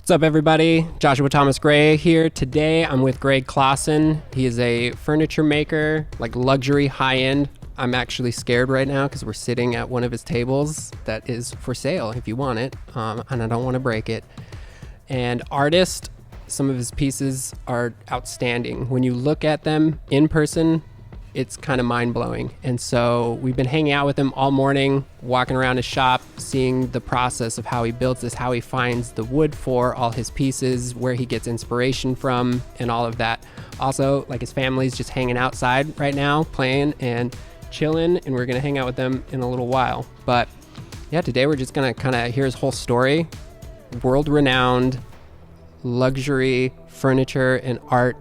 What's up, everybody? Joshua Thomas Gray here. Today, I'm with Greg Klassen. He is a furniture maker, like luxury, high-end. I'm actually scared right now because we're sitting at one of his tables that is for sale if you want it, and I don't want to break it. And artist, some of his pieces are outstanding. When you look at them in person, it's kind of mind-blowing. And so we've been hanging out with him all morning, walking around his shop, seeing the process of how he builds this, how he finds the wood for all his pieces, where he gets inspiration from, and all of that. Also, like, his family's just hanging outside right now, playing and chilling, and we're gonna hang out with them in a little while. But yeah, today we're just gonna kind of hear his whole story. World-renowned luxury furniture and art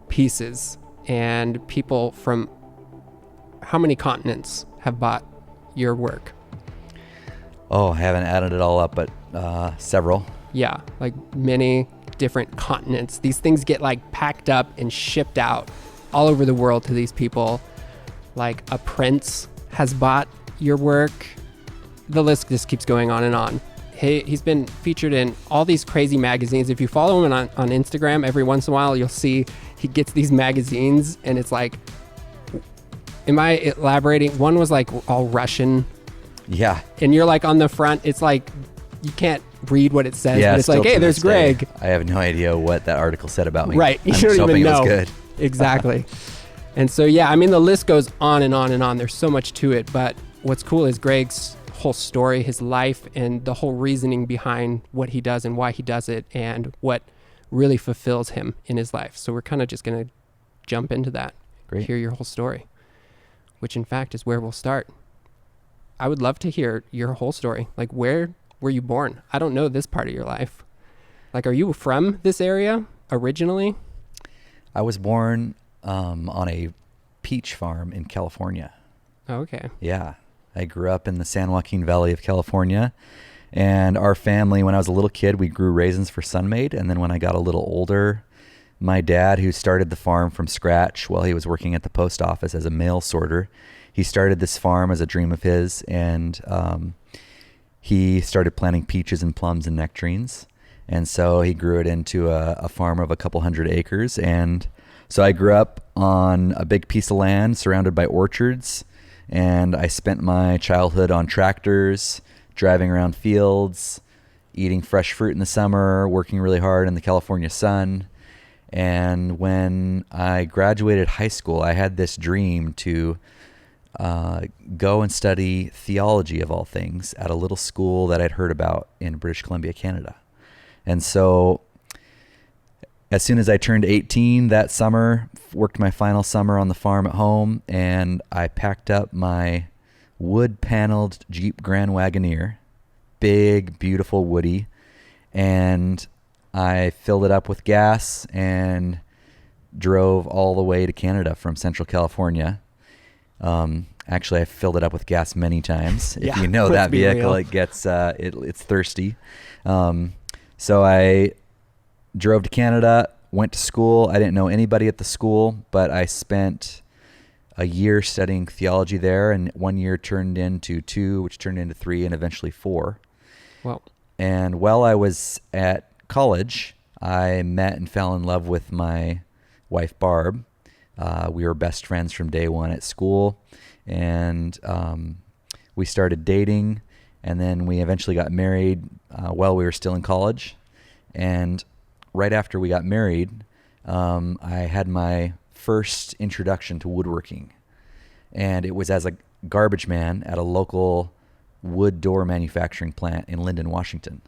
pieces, and people from how many continents have bought your work? Oh, I haven't added it all up, but several. Yeah, like many different continents. These things get like packed up and shipped out all over the world to these people. Like a prince has bought your work. The list just keeps going on and on. He's been featured in all these crazy magazines. If you follow him on Instagram, every once in a while you'll see he gets these magazines, and it's like, am I elaborating? One was like all Russian. Yeah. And you're like on the front, it's like you can't read what it says, Yeah, but it's like, hey, there's Greg. I have no idea what that article said about me. Right. You I'm don't just even hoping know. It was good. Exactly. And so, yeah, I mean, the list goes on and on and on. There's so much to it. But what's cool is Greg's whole story, his life, and the whole reasoning behind what he does and why he does it, and what really fulfills him in his life. So we're kind of just going to jump into that. Great. Hear your whole story, which in fact is where we'll start. I would love to hear your whole story. Like, where were you born? I don't know this part of your life. Like, are you from this area originally? I was born on a peach farm in California. Oh, okay. Yeah. I grew up in the San Joaquin Valley of California. And our family, when I was a little kid, we grew raisins for Sunmaid. And then when I got a little older, my dad, who started the farm from scratch while he was working at the post office as a mail sorter, he started this farm as a dream of his. And he started planting peaches and plums and nectarines. And so he grew it into a farm of a couple hundred acres. And so I grew up on a big piece of land surrounded by orchards. And I spent my childhood on tractors, driving around fields, eating fresh fruit in the summer, working really hard in the California sun. And when I graduated high school, I had this dream to go and study theology, of all things, at a little school that I'd heard about in British Columbia, Canada. And so as soon as I turned 18 that summer, worked my final summer on the farm at home, and I packed up my wood-paneled Jeep Grand Wagoneer, big, beautiful Woody, and I filled it up with gas and drove all the way to Canada from Central California. Actually, I filled it up with gas many times. If you know that vehicle, it gets it's thirsty. So I drove to Canada, went to school. I didn't know anybody at the school, but I spent a year studying theology there, and 1 year turned into 2, which turned into 3, and eventually 4. Wow. And while I was at college, I met and fell in love with my wife, Barb. We were best friends from day one at school, and we started dating, and then we eventually got married while we were still in college. And right after we got married, I had my first introduction to woodworking, and it was as a garbage man at a local wood door manufacturing plant in Lyndon, Washington.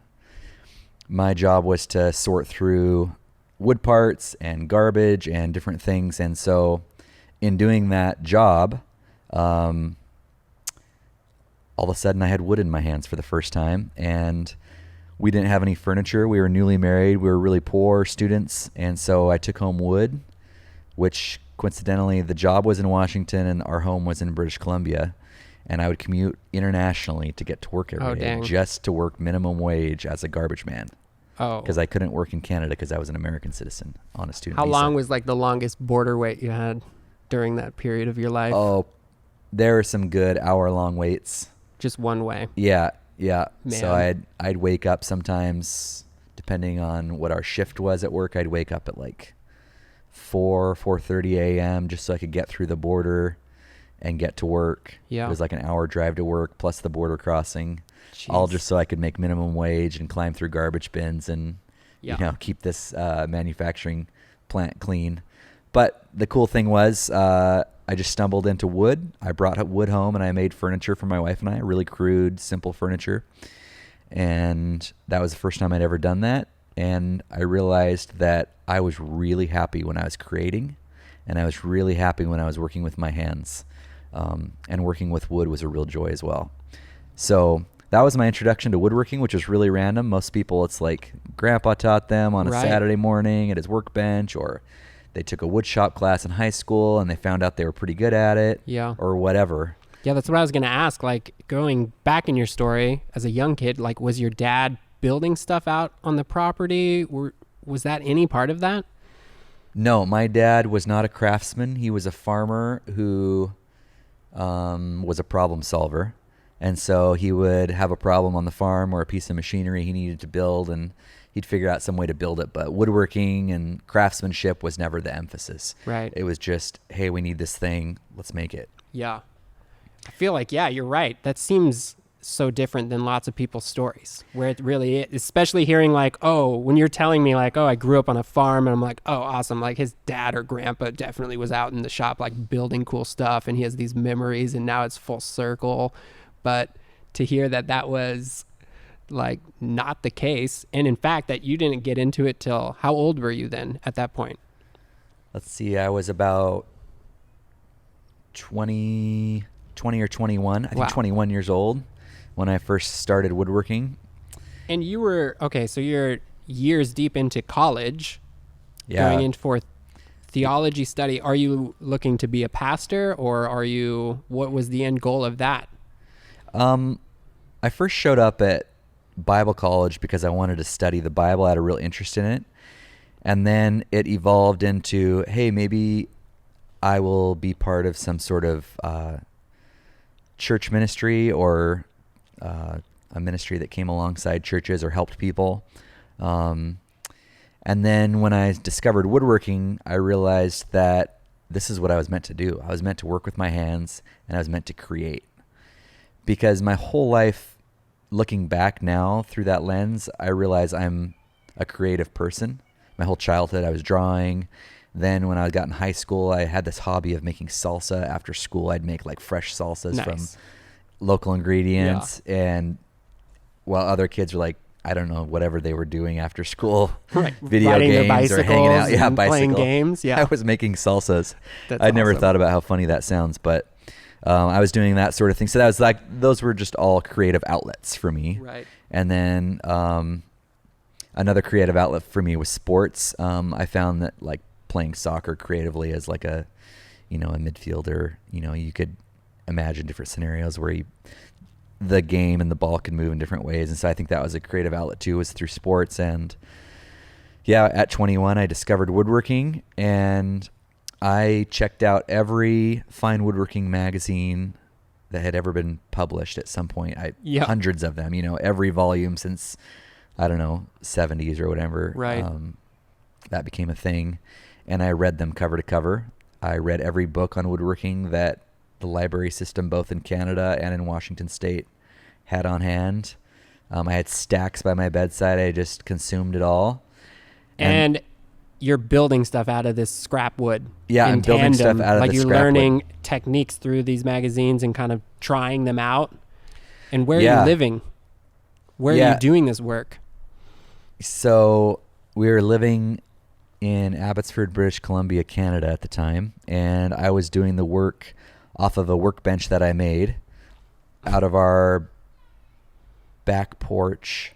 My job was to sort through wood parts and garbage and different things, and so in doing that job, all of a sudden I had wood in my hands for the first time, and we didn't have any furniture. We were newly married. We were really poor students. And so I took home wood, which coincidentally, the job was in Washington and our home was in British Columbia. And I would commute internationally to get to work every day, just to work minimum wage as a garbage man. Oh. Because I couldn't work in Canada because I was an American citizen on a student How visa. long was like the longest border wait you had during that period of your life? Oh, there were some good hour-long waits. Just one way. Yeah. Man. So I'd wake up sometimes, depending on what our shift was at work. I'd wake up at like 4:30 a.m. just so I could get through the border and get to work. Yeah. It was like an hour drive to work plus the border crossing. Jeez. All just so I could make minimum wage and climb through garbage bins and keep this manufacturing plant clean. But the cool thing was I just stumbled into wood. I brought wood home and I made furniture for my wife and I, really crude, simple furniture. And that was the first time I'd ever done that. And I realized that I was really happy when I was creating, and I was really happy when I was working with my hands. And working with wood was a real joy as well. So that was my introduction to woodworking, which is really random. Most people, it's like grandpa taught them on a Saturday morning at his workbench, or they took a wood shop class in high school and they found out they were pretty good at it, or whatever. Yeah, that's what I was going to ask. Like, going back in your story as a young kid, like, was your dad building stuff out on the property? Was that any part of that? No, my dad was not a craftsman. He was a farmer who was a problem solver. And so he would have a problem on the farm or a piece of machinery he needed to build, and he'd figure out some way to build it. But woodworking and craftsmanship was never the emphasis. Right. It was just, hey, we need this thing. Let's make it. Yeah. I feel like, yeah, you're right. That seems so different than lots of people's stories, where it really is, especially hearing like, oh, when you're telling me like, oh, I grew up on a farm, and I'm like, oh, awesome. Like, his dad or grandpa definitely was out in the shop, like, building cool stuff, and he has these memories, and now it's full circle. But to hear that that was like not the case, and in fact that you didn't get into it till, how old were you then at that point? Let's see, I was about 20 or 21. I think 21 years old when I first started woodworking. And you were, okay, so you're years deep into college, going in for theology study. Are you looking to be a pastor, or what was the end goal of that? I first showed up at Bible college because I wanted to study the Bible. I had a real interest in it. And then it evolved into, hey, maybe I will be part of some sort of church ministry, or a ministry that came alongside churches or helped people. And then when I discovered woodworking, I realized that this is what I was meant to do. I was meant to work with my hands, and I was meant to create. Because my whole life, looking back now through that lens, I realize I'm a creative person. My whole childhood, I was drawing. Then when I got in high school, I had this hobby of making salsa. After school, I'd make like fresh salsas from local ingredients. Yeah. And while other kids were like, I don't know, whatever they were doing after school, video games or hanging out, playing games. Yeah, I was making salsas. I'd never thought about how funny that sounds, but I was doing that sort of thing. So that was like, those were just all creative outlets for me. Right. And then another creative outlet for me was sports. I found that like playing soccer creatively as like a midfielder, you could imagine different scenarios where the game and the ball can move in different ways. And so I think that was a creative outlet too, was through sports. And at 21, I discovered woodworking, and I checked out every fine woodworking magazine that had ever been published at some point. Hundreds of them, every volume since, I don't know, 70s or whatever. Right. That became a thing. And I read them cover to cover. I read every book on woodworking that the library system, both in Canada and in Washington State, had on hand. I had stacks by my bedside. I just consumed it all. And you're building stuff out of this scrap wood. Yeah, I'm building stuff out of the scrap wood. Like, you're learning techniques through these magazines and kind of trying them out. And where are you living? Where are you doing this work? So we were living in Abbotsford, British Columbia, Canada at the time, and I was doing the work off of a workbench that I made out of our back porch.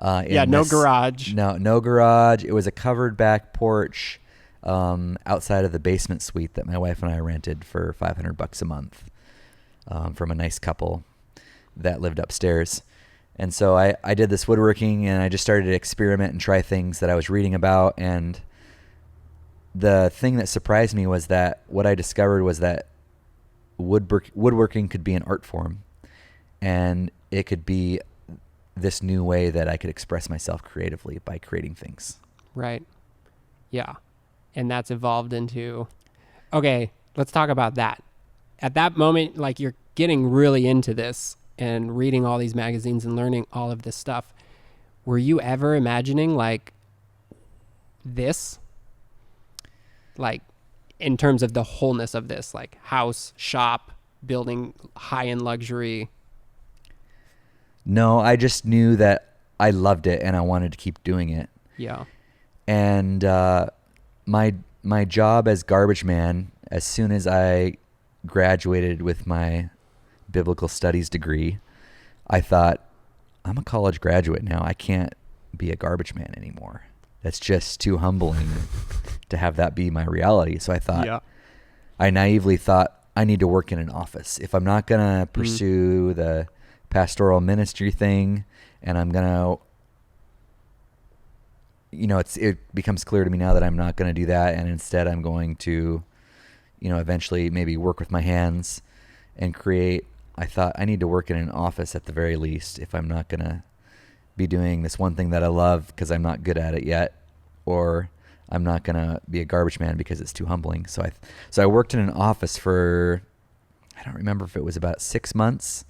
No garage. No garage. It was a covered back porch outside of the basement suite that my wife and I rented for $500 a month from a nice couple that lived upstairs. And so I did this woodworking, and I just started to experiment and try things that I was reading about. And the thing that surprised me was that what I discovered was that woodworking could be an art form, and it could be this new way that I could express myself creatively by creating things. Right. Yeah. And that's evolved into, okay, let's talk about that. At that moment, like you're getting really into this and reading all these magazines and learning all of this stuff. Were you ever imagining like this? Like in terms of the wholeness of this, like house, shop, building high-end luxury? No, I just knew that I loved it and I wanted to keep doing it. Yeah. And my job as garbage man, as soon as I graduated with my biblical studies degree, I thought, I'm a college graduate now. I can't be a garbage man anymore. That's just too humbling to have that be my reality. So I thought, I naively thought, I need to work in an office. If I'm not going to pursue the pastoral ministry thing, and I'm going to, it becomes clear to me now that I'm not going to do that. And instead I'm going to, eventually maybe work with my hands and create. I thought I need to work in an office at the very least if I'm not going to be doing this one thing that I love because I'm not good at it yet, or I'm not going to be a garbage man because it's too humbling. So I worked in an office for, I don't remember if it was about 6 months,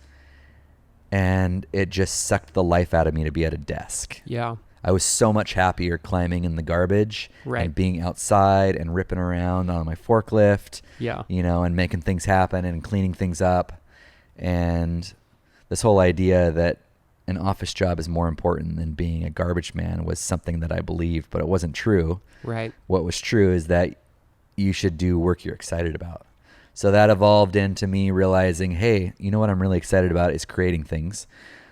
and it just sucked the life out of me to be at a desk. Yeah. I was so much happier climbing in the garbage and being outside and ripping around on my forklift, and making things happen and cleaning things up. And this whole idea that an office job is more important than being a garbage man was something that I believed, but it wasn't true. Right. What was true is that you should do work you're excited about. So that evolved into me realizing, hey, you know what I'm really excited about is creating things.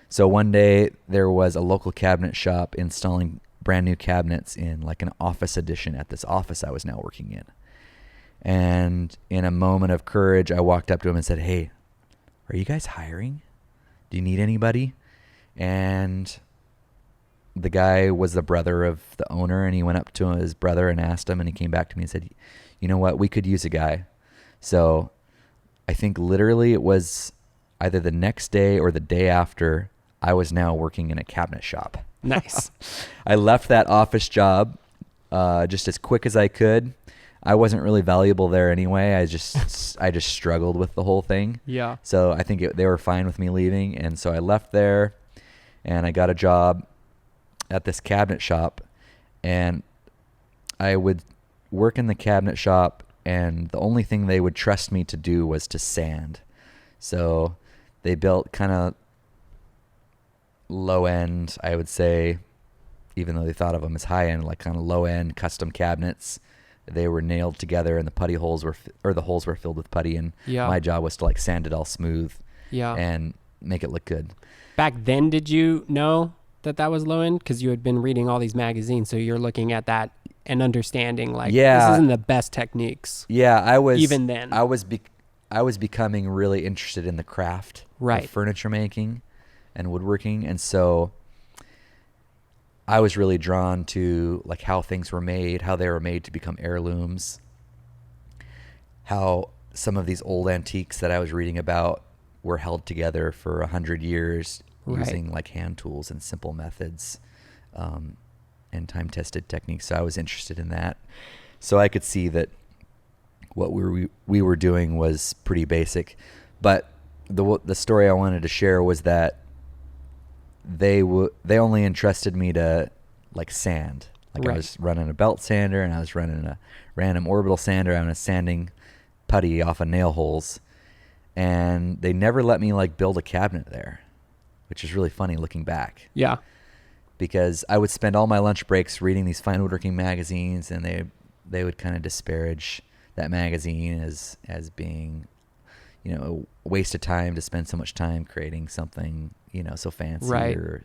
So one day there was a local cabinet shop installing brand new cabinets in like an office addition at this office I was now working in. And in a moment of courage, I walked up to him and said, hey, are you guys hiring? Do you need anybody? And the guy was the brother of the owner, and he went up to his brother and asked him, and he came back to me and said, you know what, we could use a guy. So I think literally it was either the next day or the day after, I was now working in a cabinet shop. Nice. I left that office job just as quick as I could. I wasn't really valuable there anyway. I just struggled with the whole thing. Yeah. So I think they were fine with me leaving. And so I left there and I got a job at this cabinet shop, and I would work in the cabinet shop, and the only thing they would trust me to do was to sand. So they built kind of low end, I would say, even though they thought of them as high end, like kind of low end custom cabinets. They were nailed together, and the holes were filled with putty, and my job was to like sand it all smooth and make it look good. Back then, did you know that was low end? Because you had been reading all these magazines, so you're looking at that and understanding like this isn't the best techniques. Yeah, I was. Even then, I was becoming really interested in the craft of furniture making and woodworking, and so I was really drawn to like how things were made, how they were made to become heirlooms, how some of these old antiques that I was reading about were held together for 100 years using like hand tools and simple methods and time-tested techniques. So I was interested in that. So I could see that what we were doing was pretty basic. But the story I wanted to share was that they only entrusted me to like sand. Like I was running a belt sander, and I was running a random orbital sander, and I was sanding putty off of nail holes. And they never let me like build a cabinet there, which is really funny looking back. Yeah. Because I would spend all my lunch breaks reading these fine woodworking magazines, and they would kind of disparage that magazine as being, a waste of time to spend so much time creating something, so fancy or,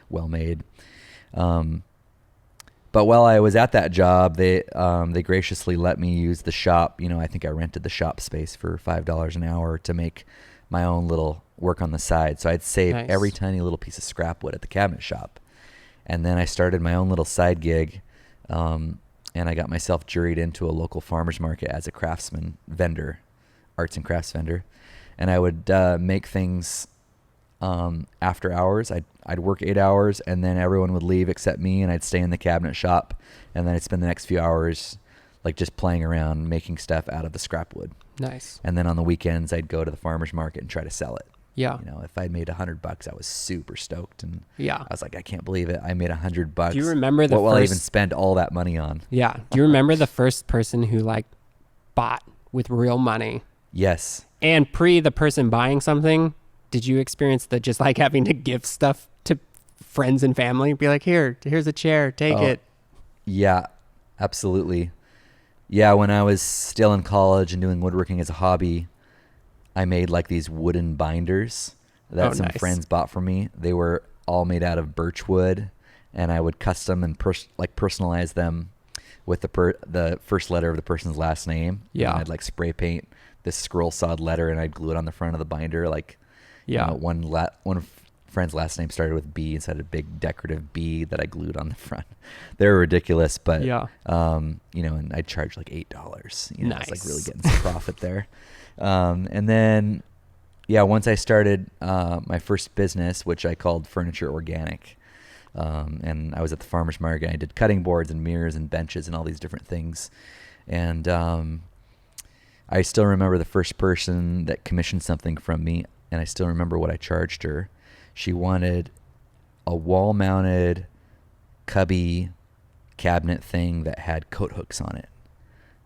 well made. But while I was at that job, they graciously let me use the shop. I think I rented the shop space for $5 an hour to make my own little work on the side. So I'd save every tiny little piece of scrap wood at the cabinet shop. And then I started my own little side gig, and I got myself juried into a local farmer's market as a craftsman vendor, arts and crafts vendor. And I would make things after hours. I'd work 8 hours, and then everyone would leave except me, and I'd stay in the cabinet shop, and then I'd spend the next few hours like just playing around making stuff out of the scrap wood. Nice. And then on the weekends, I'd go to the farmer's market and try to sell it. Yeah. You know, if I made $100, I was super stoked, and Yeah. I was like, I can't believe it. I made $100. Do you remember what will I even spend all that money on? Yeah. Do you remember the first person who like bought with real money? Yes. And the person buying something, did you experience the just like having to give stuff to friends and family? Be like, here's a chair, take it. Yeah, absolutely. Yeah, when I was still in college and doing woodworking as a hobby, I made like these wooden binders that some friends bought for me. They were all made out of birch wood, and I would custom and personalize them with the first letter of the person's last name. Yeah. And I'd like spray paint this scroll sawed letter, and I'd glue it on the front of the binder. Like, Yeah. you know, one friend's last name started with B and had a big decorative B that I glued on the front. They were ridiculous, but Yeah. you know, and I'd charge like $8. You know, Nice. it's like really getting some profit there. And then, yeah, once I started my first business, which I called Furniture Organic, and I was at the farmer's market. I did cutting boards and mirrors and benches and all these different things. And I still remember the first person that commissioned something from me, and I still remember what I charged her. She wanted a wall-mounted cubby cabinet thing that had coat hooks on it.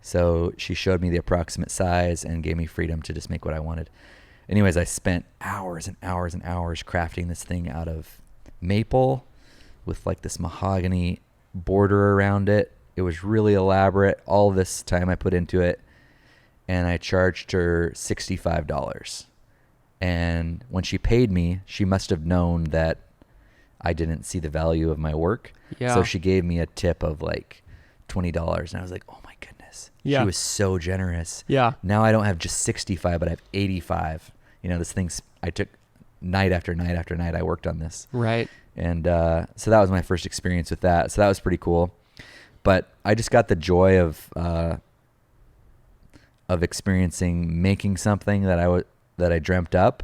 So she showed me the approximate size and gave me freedom to just make what I wanted. Anyways, I spent hours and hours and hours crafting this thing out of maple with like this mahogany border around it. It was really elaborate. All this time I put into it, and I charged her $65. And when she paid me, she must have known that I didn't see the value of my work. Yeah. So she gave me a tip of like $20, and I was like, oh my goodness. Yeah. She was so generous. Yeah. Now I don't have just 65, but I have 85. You know, this thing's, I took night after night after night, I worked on this. Right. And so that was my first experience with that. So that was pretty cool. But I just got the joy of experiencing making something that I dreamt up,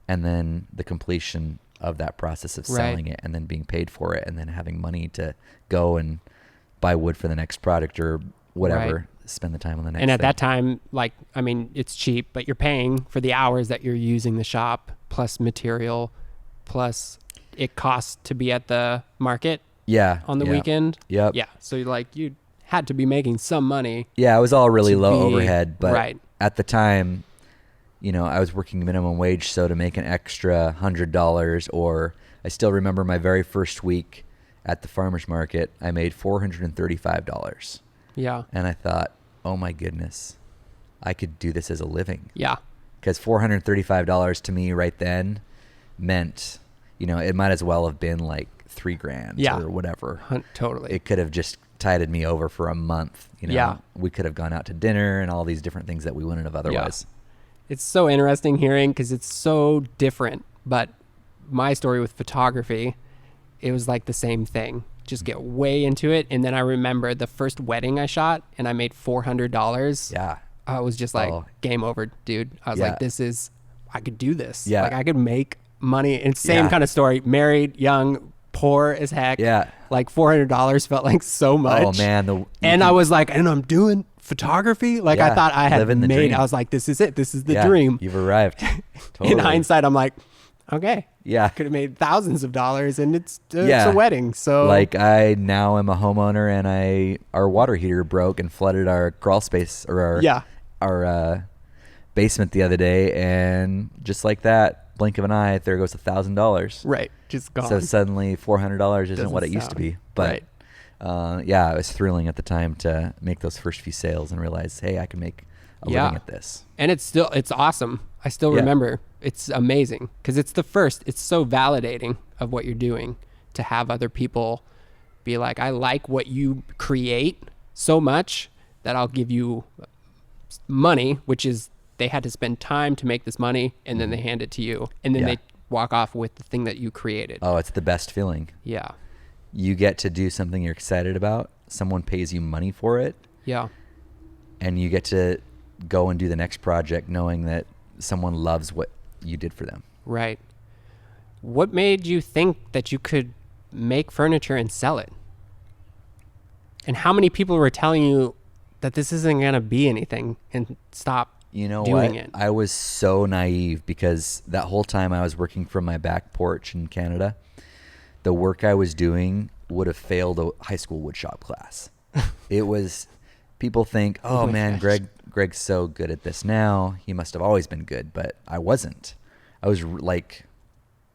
and then the completion of that process of selling it, and then being paid for it, and then having money to go and buy wood for the next product or whatever, spend the time on the next And at thing. that time, like, I mean, it's cheap, but you're paying for the hours that you're using the shop, plus material, plus it costs to be at the market on the weekend. Yep. Yeah. So you had to be making some money. Yeah, it was all really low overhead, but at the time, you know, I was working minimum wage, so to make an extra $100, or I still remember my very first week at the farmer's market, I made $435. Yeah. And I thought, oh my goodness, I could do this as a living. Yeah. Because $435 to me right then meant, you know, it might as well have been like $3,000 or whatever. Totally. It could have just tided me over for a month. You know, Yeah. We could have gone out to dinner and all these different things that we wouldn't have otherwise. It's so interesting hearing, because it's so different. But my story with photography, it was like the same thing. Just get way into it. And then I remember the first wedding I shot, and I made $400. Yeah. I was just like, game over, dude. I was like, I could do this. Yeah. Like, I could make money. And same kind of story. Married, young, poor as heck. Yeah. Like $400 felt like so much. Oh man. I was like, and I'm doing photography. Like, I thought I had made, dream. I was like, this is it. This is the dream. You've arrived. Totally. In hindsight, I'm like, okay. Yeah. Could have made thousands of dollars, and it's a wedding. So like, I now am a homeowner, and our water heater broke and flooded our crawl space, or our basement the other day, and just like that, blink of an eye, there goes $1,000. Right. Just gone. So suddenly $400 isn't what it used to be. But yeah, it was thrilling at the time to make those first few sales and realize, hey, I can make a living at this. And it's awesome. I still remember. It's amazing, because it's it's so validating of what you're doing, to have other people be like, I like what you create so much that I'll give you money, which is, they had to spend time to make this money, and then they hand it to you, and then they walk off with the thing that you created. Oh, it's the best feeling. Yeah. You get to do something you're excited about. Someone pays you money for it. Yeah. And you get to go and do the next project knowing that someone loves what you did for them. Right. What made you think that you could make furniture and sell it? And how many people were telling you that this isn't going to be anything and stop doing it? I was so naive because that whole time I was working from my back porch in Canada, the work I was doing would have failed a high school woodshop class. It was, people think, oh man, gosh. Greg's so good at this now. He must have always been good, but I wasn't. I was like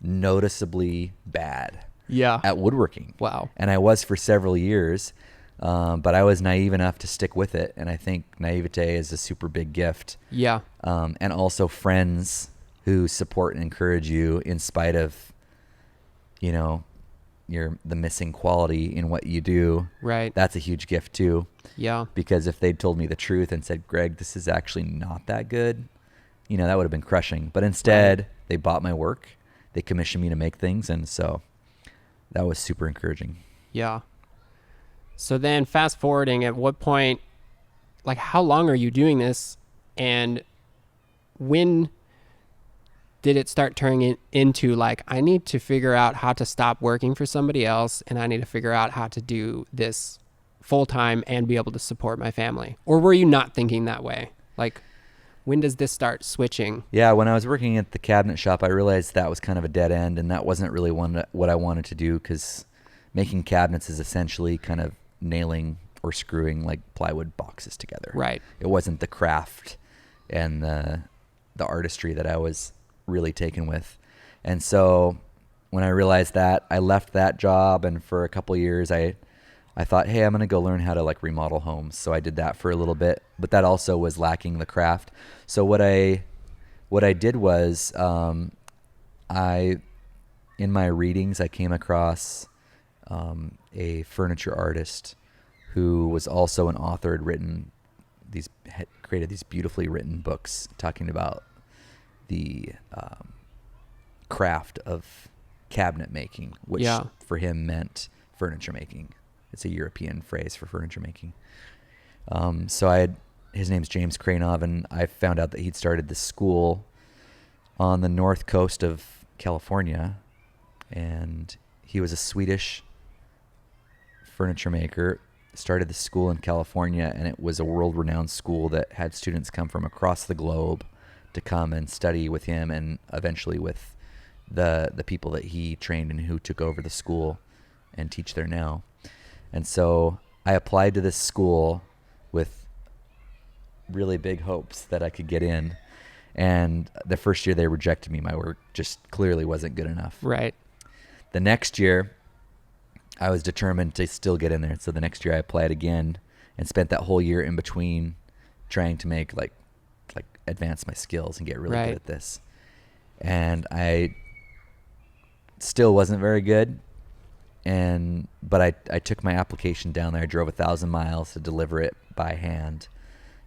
noticeably bad Yeah. at woodworking. Wow. And I was for several years, but I was naive enough to stick with it. And I think naivete is a super big gift. Yeah. And also friends who support and encourage you in spite of, the missing quality in what you do. Right. That's a huge gift too. Yeah. Because if they'd told me the truth and said, Greg, this is actually not that good, that would have been crushing. But instead, they bought my work. They commissioned me to make things. And so that was super encouraging. Yeah. So then fast forwarding, at what point, like how long are you doing this? And when did it start turning into like, I need to figure out how to stop working for somebody else and I need to figure out how to do this full time and be able to support my family? Or were you not thinking that way? Like, when does this start switching? Yeah, when I was working at the cabinet shop, I realized that was kind of a dead end, and that wasn't really what I wanted to do, because making cabinets is essentially kind of nailing or screwing like plywood boxes together. Right. It wasn't the craft and the artistry that I was really taken with. And so when I realized that, I left that job, and for a couple years I thought, hey, I'm going to go learn how to like remodel homes. So I did that for a little bit, but that also was lacking the craft. So what I did was, in my readings, I came across a furniture artist who was also an author, had created these beautifully written books talking about the craft of cabinet making, which for him meant furniture making. It's a European phrase for furniture making. His name's James Kranov, and I found out that he'd started this school on the north coast of California, and he was a Swedish furniture maker, started the school in California, and it was a world-renowned school that had students come from across the globe to come and study with him, and eventually with the people that he trained and who took over the school and teach there now. And so I applied to this school with really big hopes that I could get in. And the first year they rejected me. My work just clearly wasn't good enough. Right. The next year I was determined to still get in there. So the next year I applied again and spent that whole year in between trying to make like advance my skills and get really good at this. And I still wasn't very good. But I took my application down there. I drove 1,000 miles to deliver it by hand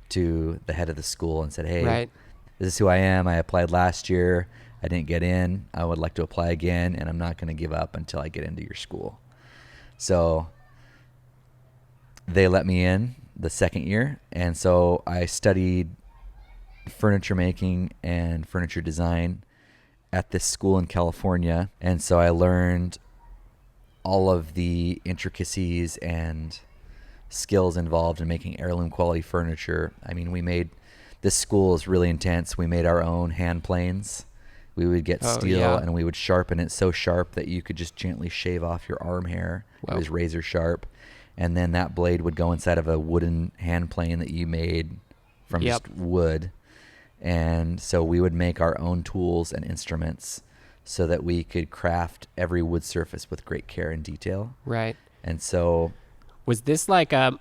to the head of the school and said, hey, this is who I am. I applied last year. I didn't get in. I would like to apply again, and I'm not going to give up until I get into your school. So they let me in the second year. And so I studied furniture making and furniture design at this school in California. And so I learned all of the intricacies and skills involved in making heirloom quality furniture. I mean, this school is really intense. We made our own hand planes. We would get steel and we would sharpen it so sharp that you could just gently shave off your arm hair. Wow. It was razor sharp. And then that blade would go inside of a wooden hand plane that you made from just wood. And so we would make our own tools and instruments so that we could craft every wood surface with great care and detail. Right. And so, was this like a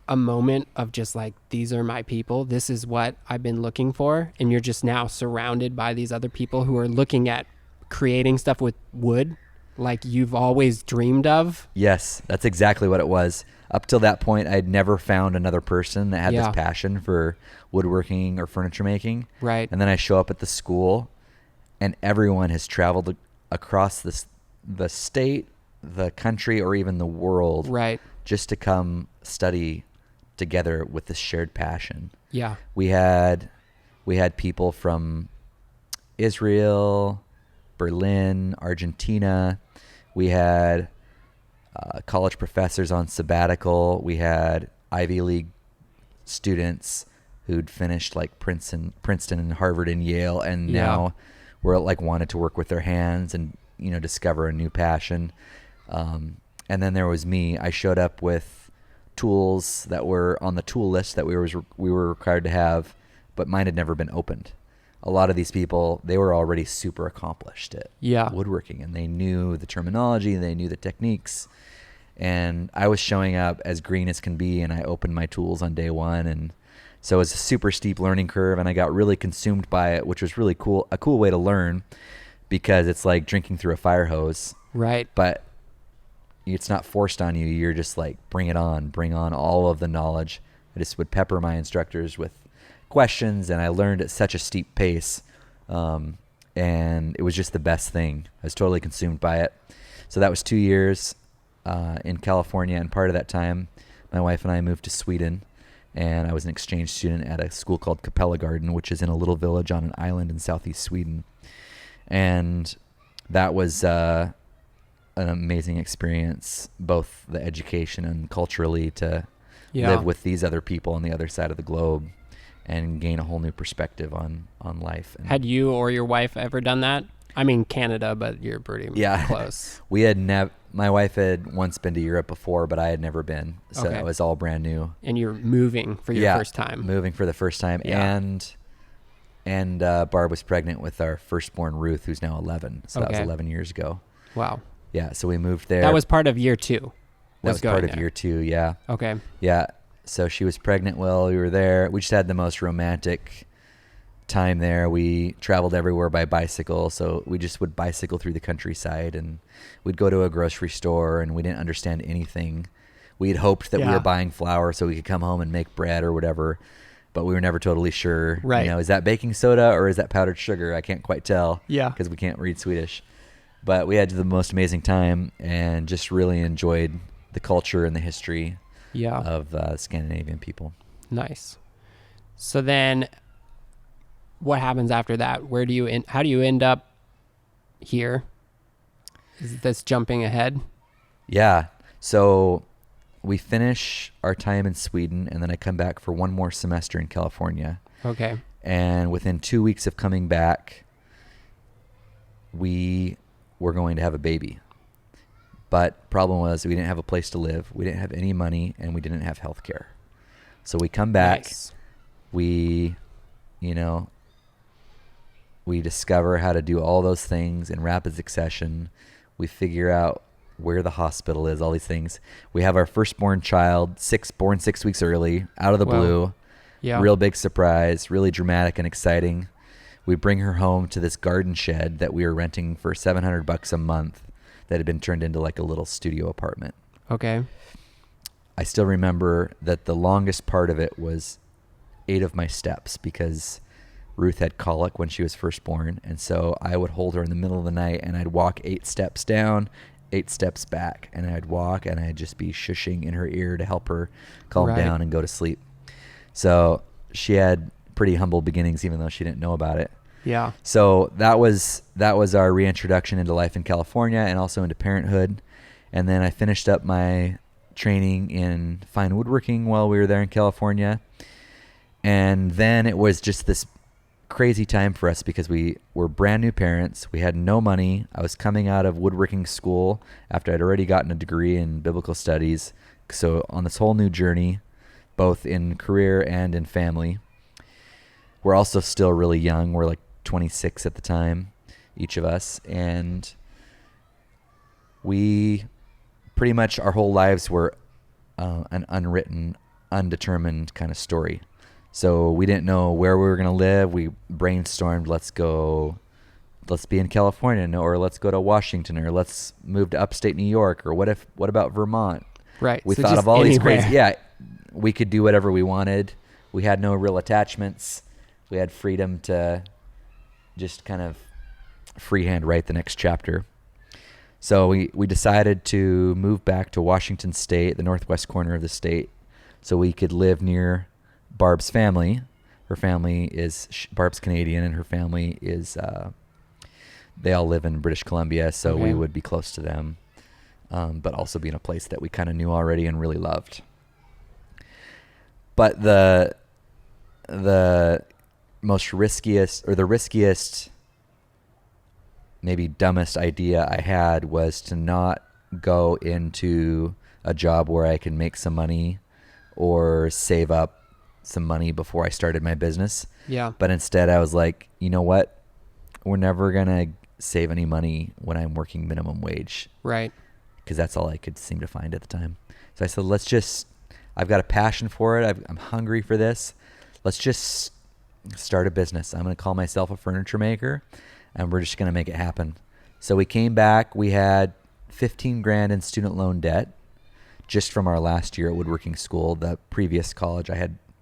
moment of just like, these are my people, this is what I've been looking for, and you're just now surrounded by these other people who are looking at creating stuff with wood like you've always dreamed of? Yes, that's exactly what it was. Up till that point, I'd never found another person that had this passion for woodworking or furniture making. Right. And then I show up at the school, and everyone has traveled across the state, the country, or even the world, just to come study together with this shared passion. Yeah. We had people from Israel, Berlin, Argentina. We had college professors on sabbatical. We had Ivy League students who'd finished like Princeton and Harvard and Yale, and now were like wanted to work with their hands and discover a new passion. And then there was me. I showed up with tools that were on the tool list that we were required to have, but mine had never been opened. A lot of these people, they were already super accomplished at woodworking, and they knew the terminology, they knew the techniques. And I was showing up as green as can be, and I opened my tools on day one. And so it was a super steep learning curve, and I got really consumed by it, which was really cool, a cool way to learn, because it's like drinking through a fire hose. Right. But it's not forced on you. You're just like, bring on all of the knowledge. I just would pepper my instructors with questions, and I learned at such a steep pace. And it was just the best thing. I was totally consumed by it. So that was 2 years in California, and part of that time, my wife and I moved to Sweden, and I was an exchange student at a school called Capella Garden, which is in a little village on an island in southeast Sweden. And that was an amazing experience, both the education and culturally, to live with these other people on the other side of the globe and gain a whole new perspective on life. And had you or your wife ever done that? I mean, Canada, but you're pretty close. We had my wife had once been to Europe before, but I had never been. So that was all brand new. And you're moving for your first time. Moving for the first time. Yeah. And Barb was pregnant with our firstborn, Ruth, who's now 11. So that was 11 years ago. Wow. Yeah, so we moved there. That was part of year 2. That was part of year 2, yeah. Okay. Yeah, so she was pregnant while we were there. We just had the most romantic time there. We traveled everywhere by bicycle, so we just would bicycle through the countryside, and we'd go to a grocery store, and we didn't understand anything. We had hoped that we were buying flour so we could come home and make bread or whatever, but we were never totally sure. Right. Is that baking soda or is that powdered sugar? I can't quite tell. Yeah. Because we can't read Swedish. But we had the most amazing time and just really enjoyed the culture and the history of Scandinavian people. Nice. So then what happens after that? How do you end up here? Is this jumping ahead? Yeah. So we finish our time in Sweden, and then I come back for one more semester in California. Okay. And within 2 weeks of coming back, we were going to have a baby. But problem was we didn't have a place to live, we didn't have any money, and we didn't have health care. So we come back, we discover how to do all those things in rapid succession. We figure out where the hospital is, all these things. We have our firstborn child, born 6 weeks early, out of the blue. Yeah. Real big surprise, really dramatic and exciting. We bring her home to this garden shed that we were renting for $700 a month that had been turned into like a little studio apartment. Okay. I still remember that the longest part of it was 8 of my steps, because Ruth had colic when she was first born, and so I would hold her in the middle of the night, and I'd walk 8 steps down, 8 steps back, and I'd walk, and I'd just be shushing in her ear to help her calm down and go to sleep. So she had pretty humble beginnings, even though she didn't know about it. Yeah. So that was our reintroduction into life in California and also into parenthood. And then I finished up my training in fine woodworking while we were there in California. And then it was just this crazy time for us because we were brand new parents. We had no money. I was coming out of woodworking school after I'd already gotten a degree in biblical studies. So on this whole new journey, both in career and in family. We're also still really young. We're like 26 at the time, each of us. And we pretty much our whole lives were an unwritten, undetermined kind of story. So we didn't know where we were going to live. We brainstormed, let's be in California, or let's go to Washington, or let's move to upstate New York, or what about Vermont? Right. We thought of all these crazy, we could do whatever we wanted. We had no real attachments. We had freedom to just kind of freehand write the next chapter. So we decided to move back to Washington State, the northwest corner of the state, so we could live near Barb's family. Her family Barb's Canadian, and her family is they all live in British Columbia, so Okay. we would be close to them, but also be in a place that we kind of knew already and really loved. But the most riskiest, or the riskiest, maybe dumbest idea I had was to not go into a job where I can make some money or save up some money before I started my business. Yeah. But instead I was like, you know what? We're never going to save any money when I'm working minimum wage. Right. Because that's all I could seem to find at the time. So I said, I've got a passion for it. I'm hungry for this. Let's just start a business. I'm going to call myself a furniture maker, and we're just going to make it happen. So we came back. We had 15 grand in student loan debt just from our last year at woodworking school. The previous college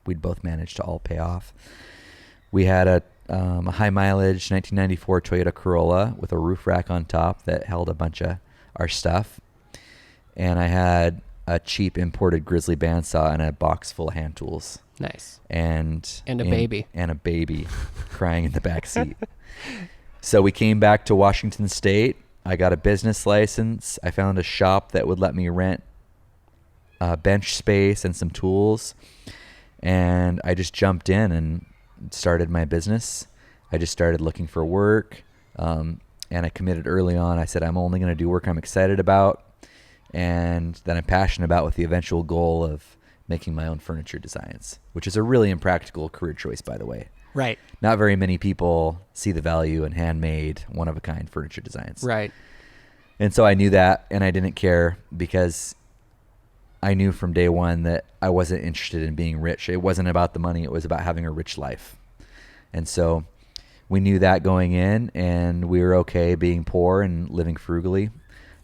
we'd both managed to all pay off. We had a high mileage 1994 Toyota Corolla with a roof rack on top that held a bunch of our stuff. And I had a cheap imported Grizzly bandsaw and a box full of hand tools. Nice. And a baby. And a baby crying in the back seat. So we came back to Washington State. I got a business license. I found a shop that would let me rent bench space and some tools. And I just jumped in and started my business. I just started looking for work. And I committed early on. I said, I'm only going to do work I'm excited about and that I'm passionate about, with the eventual goal of making my own furniture designs, which is a really impractical career choice, by the way. Right. Not very many people see the value in handmade, one-of-a-kind furniture designs. Right. And so I knew that, and I didn't care, because I knew from day one that I wasn't interested in being rich. It wasn't about the money. It was about having a rich life. And so we knew that going in, and we were okay being poor and living frugally.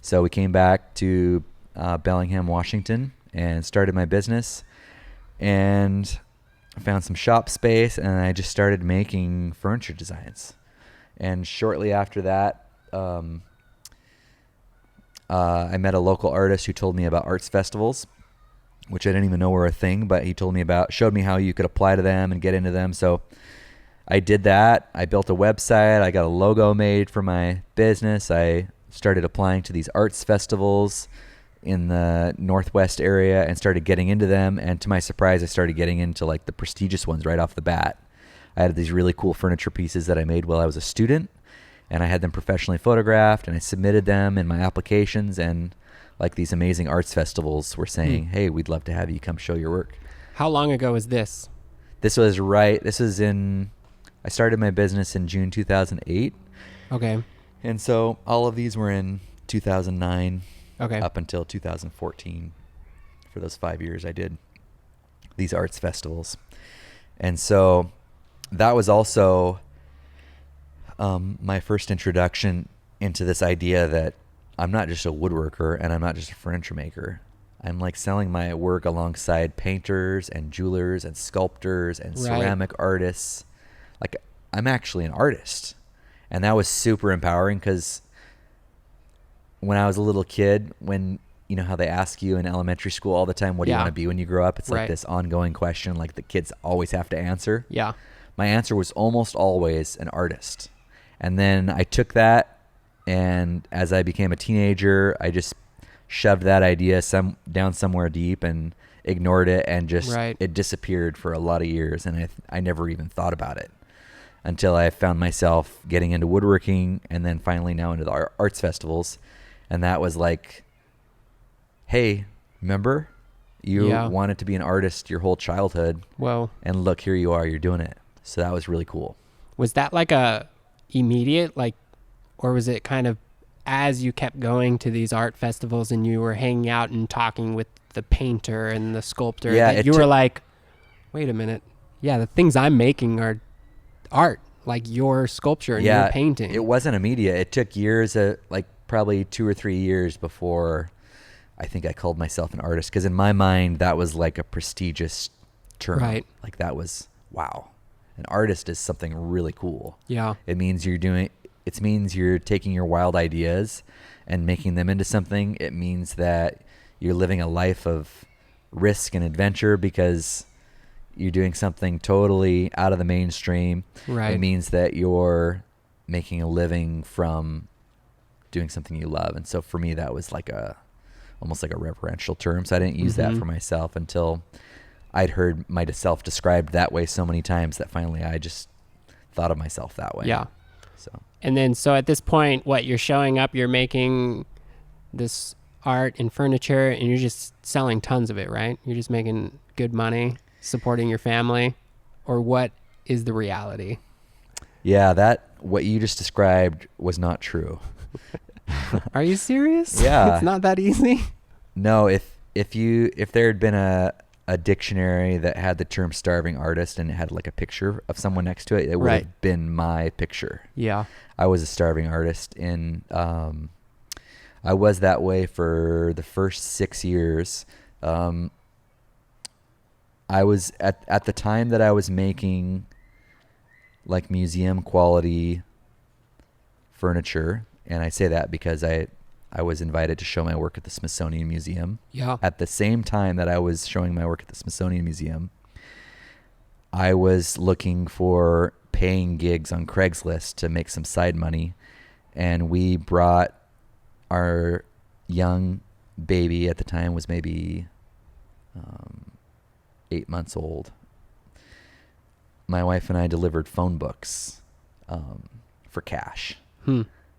So we came back to Bellingham, Washington, and started my business, and found some shop space, and I just started making furniture designs. And shortly after that, I met a local artist who told me about arts festivals, which I didn't even know were a thing, but he showed me how you could apply to them and get into them. So I did that. I built a website. I got a logo made for my business. I started applying to these arts festivals in the Northwest area and started getting into them. And to my surprise, I started getting into like the prestigious ones right off the bat. I had these really cool furniture pieces that I made while I was a student, and I had them professionally photographed, and I submitted them in my applications, and like these amazing arts festivals were saying, hey, we'd love to have you come show your work. How long ago was this? I started my business in June 2008. Okay. And so all of these were in 2009 Okay. up until 2014. For those 5 years, I did these arts festivals. And so that was also my first introduction into this idea that I'm not just a woodworker and I'm not just a furniture maker. I'm like selling my work alongside painters and jewelers and sculptors and ceramic artists. Like, I'm actually an artist. And that was super empowering, because when I was a little kid, when, you know how they ask you in elementary school all the time, what do you want to be when you grow up? It's like this ongoing question, like the kids always have to answer. Yeah. My answer was almost always an artist. And then I took that, and as I became a teenager, I just shoved that idea down somewhere deep and ignored it, and just it disappeared for a lot of years, and I never even thought about it until I found myself getting into woodworking, and then finally now into the arts festivals. And that was like, hey, remember? You wanted to be an artist your whole childhood. Well, and look, here you are, you're doing it. So that was really cool. Was that like a immediate, like, or was it kind of as you kept going to these art festivals and you were hanging out and talking with the painter and the sculptor, that you were like, wait a minute. Yeah, the things I'm making are art, like your sculpture and your painting. It wasn't immediate. It took years, like probably 2 or 3 years before I think I called myself an artist, because in my mind that was like a prestigious term. Right. Like that was, wow, an artist is something really cool. Yeah. It means you're taking your wild ideas and making them into something. It means that you're living a life of risk and adventure because you're doing something totally out of the mainstream. Right. It means that you're making a living from doing something you love. And so for me, that was like almost like a reverential term. So I didn't use that for myself until I'd heard myself described that way so many times that finally I just thought of myself that way. Yeah. So. And then, so at this point, what, you're showing up, you're making this art and furniture, and you're just selling tons of it, right? You're just making good money, supporting your family, or what is the reality? Yeah, what you just described was not true. Are you serious? Yeah. It's not that easy. No, if there had been a dictionary that had the term starving artist and it had like a picture of someone next to it, it would have been my picture. Yeah. I was a starving artist, and I was that way for the first 6 years. I was at the time that I was making like museum quality furniture, and I say that because I was invited to show my work at the Smithsonian Museum. Yeah. At the same time that I was showing my work at the Smithsonian Museum, I was looking for paying gigs on Craigslist to make some side money, and we brought our young baby, at the time was maybe 8 months old. My wife and I delivered phone books for cash.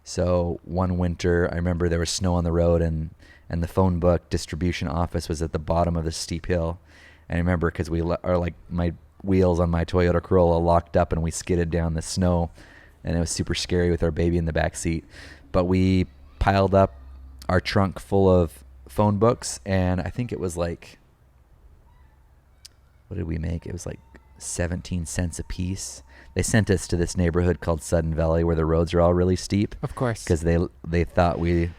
So one winter, I remember there was snow on the road, and the phone book distribution office was at the bottom of this steep hill. And I remember because we are like, my wheels on my Toyota Corolla locked up, and we skidded down the snow, and it was super scary with our baby in the back seat. But we piled up our trunk full of phone books, and I think it was like, what did we make? It was like 17 cents a piece. They sent us to this neighborhood called Sudden Valley where the roads are all really steep. Of course. Because they thought we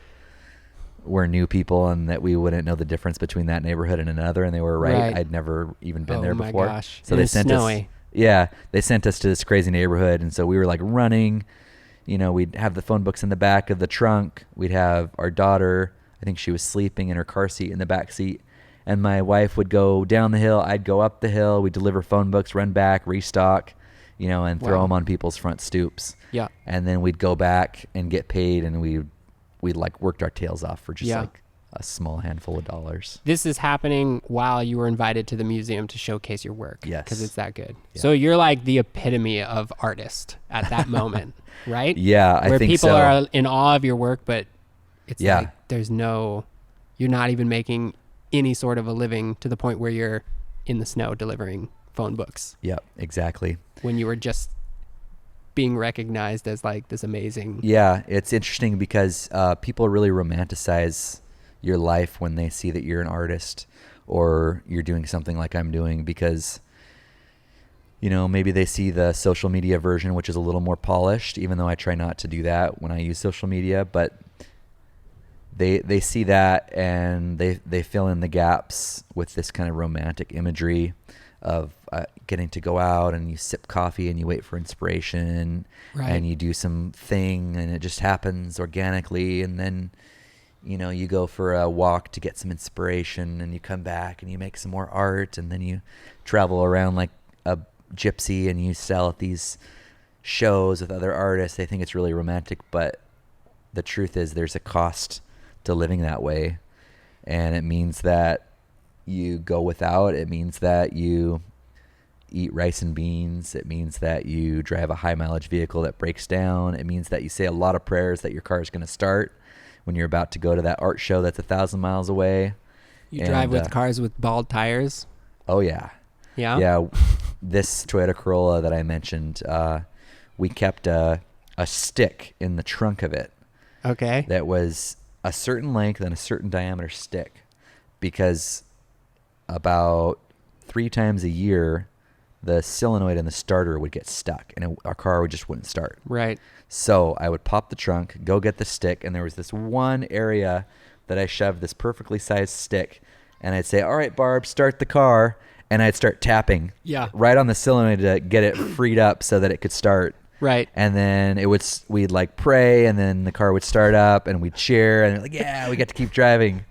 were new people and that we wouldn't know the difference between that neighborhood and another, and they were right. I'd never even been there before. Oh my gosh. So they sent us. Yeah, they sent us to this crazy neighborhood, and so we were like running. You know, we'd have the phone books in the back of the trunk. We'd have our daughter, I think she was sleeping in her car seat in the back seat. And my wife would go down the hill. I'd go up the hill. We'd deliver phone books, run back, restock, and throw them on people's front stoops. Yeah. And then we'd go back and get paid, and we'd like worked our tails off for just like a small handful of dollars. This is happening while you were invited to the museum to showcase your work. Yes. Because it's that good. Yeah. So you're like the epitome of artist at that moment, right? Yeah, I Where think people so. are in awe of your work, but it's like you're not even making any sort of a living to the point where you're in the snow delivering phone books. Yep, exactly. When you were just being recognized as like this amazing. Yeah, it's interesting because people really romanticize your life when they see that you're an artist or you're doing something like I'm doing, because maybe they see the social media version, which is a little more polished, even though I try not to do that when I use social media, but they see that and they fill in the gaps with this kind of romantic imagery of getting to go out and you sip coffee and you wait for inspiration, and you do some thing and it just happens organically, and then you go for a walk to get some inspiration, and you come back and you make some more art, and then you travel around like a gypsy and you sell at these shows with other artists. They think it's really romantic, but the truth is there's a cost to living that way, and it means that you go without. It means that you eat rice and beans. It means that you drive a high mileage vehicle that breaks down. It means that you say a lot of prayers that your car is going to start when you're about to go to that art show that's 1,000 miles away. You drive with cars with bald tires. Oh yeah. Yeah. This Toyota Corolla that I mentioned, we kept a stick in the trunk of it. Okay. That was a certain length and a certain diameter stick, because about 3 times a year, the solenoid in the starter would get stuck and our car just wouldn't start. Right. So I would pop the trunk, go get the stick, and there was this one area that I shoved this perfectly sized stick, and I'd say, "All right, Barb, start the car," and I'd start tapping right on the solenoid to get it freed up so that it could start. Right. And then we'd like pray, and then the car would start up, and we'd cheer, and like, yeah, we get to keep driving.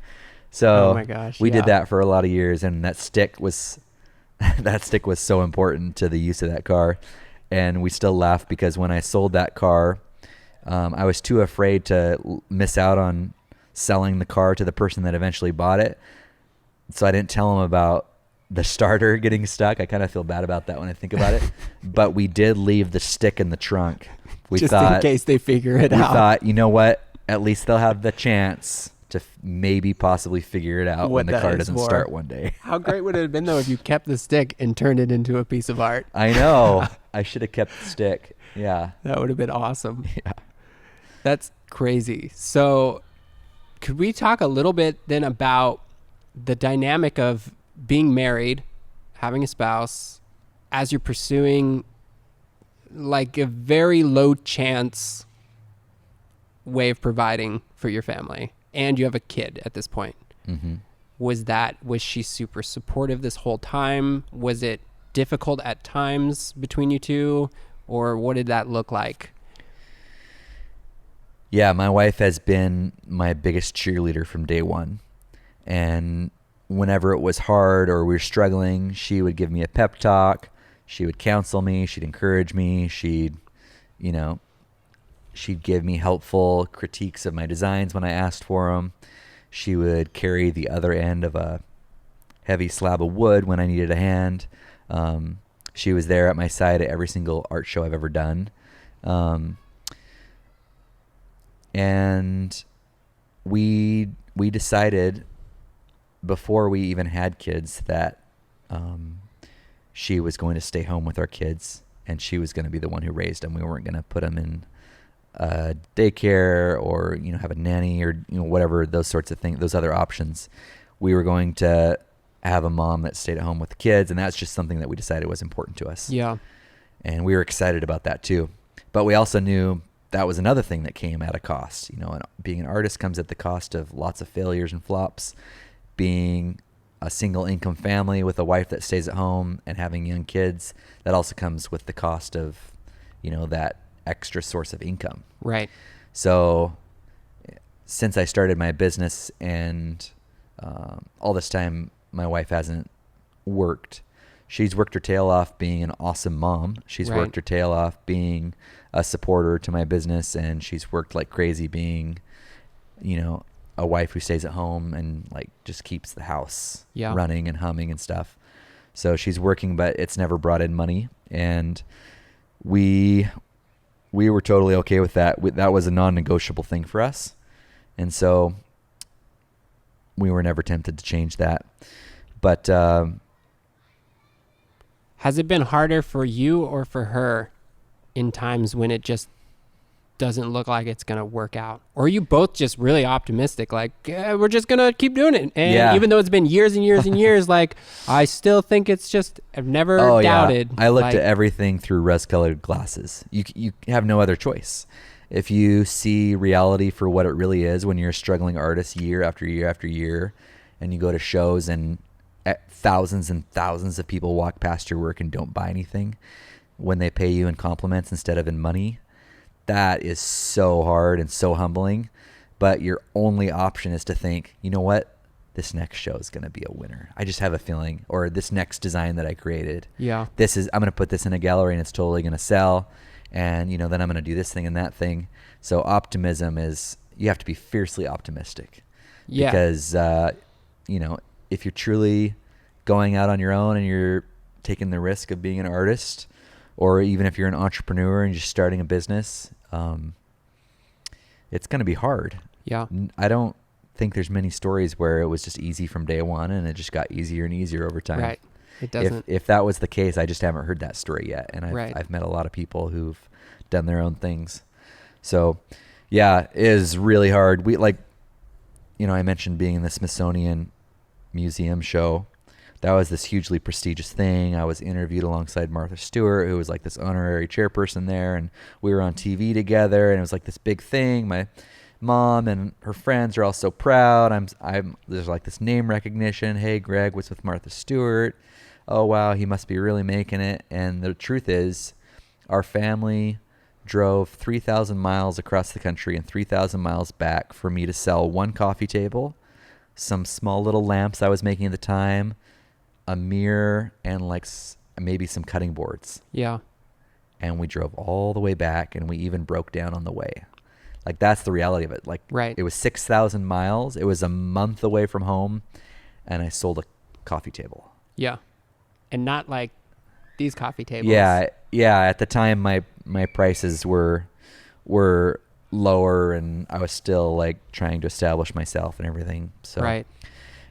So oh my gosh, we did that for a lot of years, and that stick was so important to the use of that car. And we still laugh because when I sold that car I was too afraid to miss out on selling the car to the person that eventually bought it. So I didn't tell him about the starter getting stuck. I kind of feel bad about that when I think about it. But we did leave the stick in the trunk. We Just thought, in case they figure it we out. thought, you know what? At least they'll have the chance to maybe possibly figure it out What when the that car is doesn't for. start one day. How great would it have been, though, if you kept the stick and turned it into a piece of art? I know. I should have kept the stick. Yeah. That would have been awesome. Yeah. That's crazy. So could we talk a little bit then about the dynamic of being married, having a spouse, as you're pursuing like a very low chance way of providing for your family, and you have a kid at this point? Mm-hmm. Was she super supportive this whole time? Was it difficult at times between you two, or what did that look like? Yeah, my wife has been my biggest cheerleader from day one. And whenever it was hard or we were struggling, she would give me a pep talk. She would counsel me. She'd encourage me. She'd give me helpful critiques of my designs when I asked for them. She would carry the other end of a heavy slab of wood when I needed a hand. She was there at my side at every single art show I've ever done. And we decided before we even had kids that she was going to stay home with our kids, and she was going to be the one who raised them. We weren't going to put them in daycare or have a nanny or whatever, those sorts of things, those other options. We were going to have a mom that stayed at home with the kids, and that's just something that we decided was important to us. Yeah. And we were excited about that too. But we also knew that was another thing that came at a cost. And being an artist comes at the cost of lots of failures and flops. Being a single income family with a wife that stays at home and having young kids, that also comes with the cost of, that extra source of income. Right. So since I started my business and all this time my wife hasn't worked, she's worked her tail off being an awesome mom. She's Right. worked her tail off being a supporter to my business, and she's worked like crazy being, a wife who stays at home and like just keeps the house running and humming and stuff. So she's working, but it's never brought in money, and we were totally okay with that. That was a non-negotiable thing for us, and so we were never tempted to change that. But has it been harder for you or for her in times when it just doesn't look like it's going to work out? Or are you both just really optimistic, like, we're just going to keep doing it? And even though it's been years and years and years, like, I still think it's just, I've never doubted. I looked at everything through rose-colored glasses. You have no other choice. If you see reality for what it really is when you're a struggling artist year after year after year, and you go to shows and thousands and thousands of people walk past your work and don't buy anything when they pay you in compliments instead of in money, that is so hard and so humbling. But your only option is to think, you know what? This next show is going to be a winner. I just have a feeling. Or this next design that I created. Yeah. I'm going to put this in a gallery and it's totally going to sell. And, then I'm going to do this thing and that thing. So optimism is, you have to be fiercely optimistic. Yeah. Because, if you're truly going out on your own and you're taking the risk of being an artist, or even if you're an entrepreneur and just starting a business, it's going to be hard. Yeah. I don't think there's many stories where it was just easy from day one and it just got easier and easier over time. Right. It doesn't. If that was the case, I just haven't heard that story yet. And I've met a lot of people who've done their own things. So yeah, it is really hard. I mentioned being in the Smithsonian Museum show. That was this hugely prestigious thing. I was interviewed alongside Martha Stewart, who was like this honorary chairperson there, and we were on TV together, and it was like this big thing. My mom and her friends are all so proud. There's like this name recognition. Hey, Greg was with Martha Stewart. Oh, wow, he must be really making it. And the truth is, our family drove 3,000 miles across the country and 3,000 miles back for me to sell one coffee table, some small little lamps I was making at the time, a mirror, and like maybe some cutting boards. Yeah. And we drove all the way back, and we even broke down on the way. Like, that's the reality of it. Like, Right. it was 6,000 miles. It was a month away from home, and I sold a coffee table. Yeah. And not like these coffee tables. Yeah. At the time, my prices were lower, and I was still like trying to establish myself and everything. So, Right.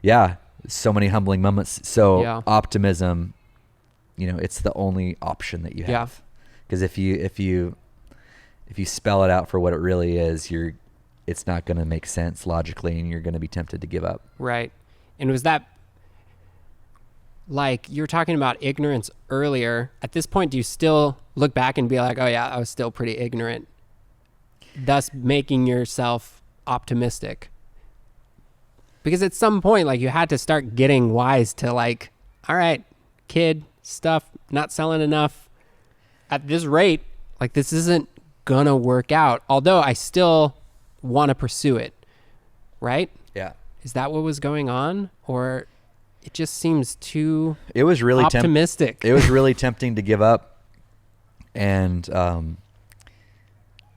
yeah, so many humbling moments. So Yeah. optimism, it's the only option that you Yeah. have. Because if you spell it out for what it really is, it's not going to make sense logically, and you're going to be tempted to give up. Right. And was that, like, you were talking about ignorance earlier. At this point, do you still look back and be like, oh yeah, I was still pretty ignorant, thus making yourself optimistic? Because at some point, like, you had to start getting wise to, like, all right, kid, stuff not selling enough at this rate, like, this isn't gonna work out, although I still want to pursue it, right? Yeah. Is that what was going on? Or it just seems too It was really optimistic. It was really tempting to give up. And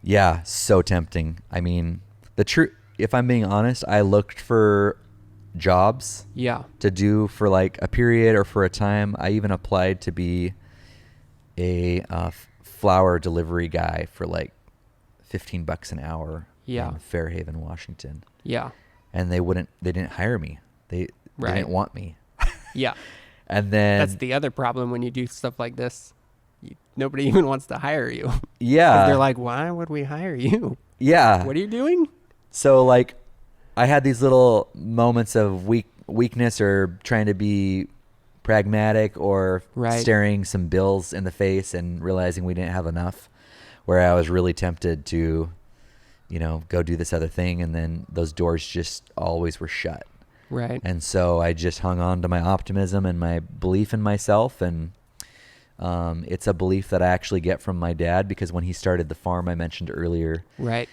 yeah, so tempting. I mean, if I'm being honest, I looked for jobs Yeah. to do for like a period or for a time. I even applied to be a flower delivery guy for like $15 an hour Yeah. in Fairhaven, Washington. Yeah. And they didn't hire me. They Right. didn't want me. Yeah. And then That's the other problem when you do stuff like this. Nobody even wants to hire you. 'Cause yeah, they're like, why would we hire you? yeah. What are you doing? So like, I had these little moments of weakness or trying to be pragmatic or Right. staring some bills in the face and realizing we didn't have enough, where I was really tempted to, go do this other thing. And then those doors just always were shut. Right. And so I just hung on to my optimism and my belief in myself. And it's a belief that I actually get from my dad, because when he started the farm I mentioned earlier, Right.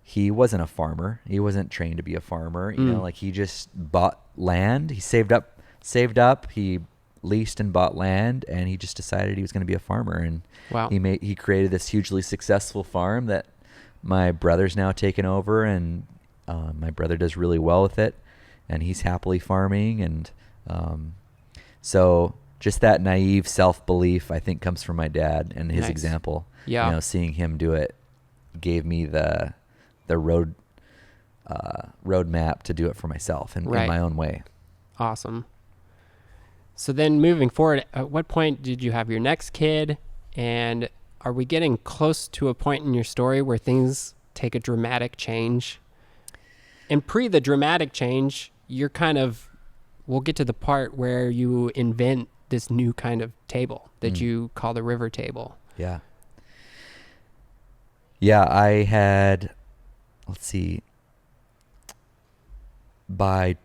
he wasn't a farmer. He wasn't trained to be a farmer. Like, he just bought land. He saved up. He leased and bought land, and he just decided he was going to be a farmer. And Wow. he created this hugely successful farm that my brother's now taken over, and my brother does really well with it, and he's happily farming. And so just that naive self-belief, I think, comes from my dad and his Nice. example. Yeah. Seeing him do it gave me the roadmap to do it for myself in Right. my own way. Awesome. So then moving forward, at what point did you have your next kid? And are we getting close to a point in your story where things take a dramatic change? And pre the dramatic change, you're we'll get to the part where you invent this new kind of table that you call the river table. Yeah. Yeah, I had, let's see, by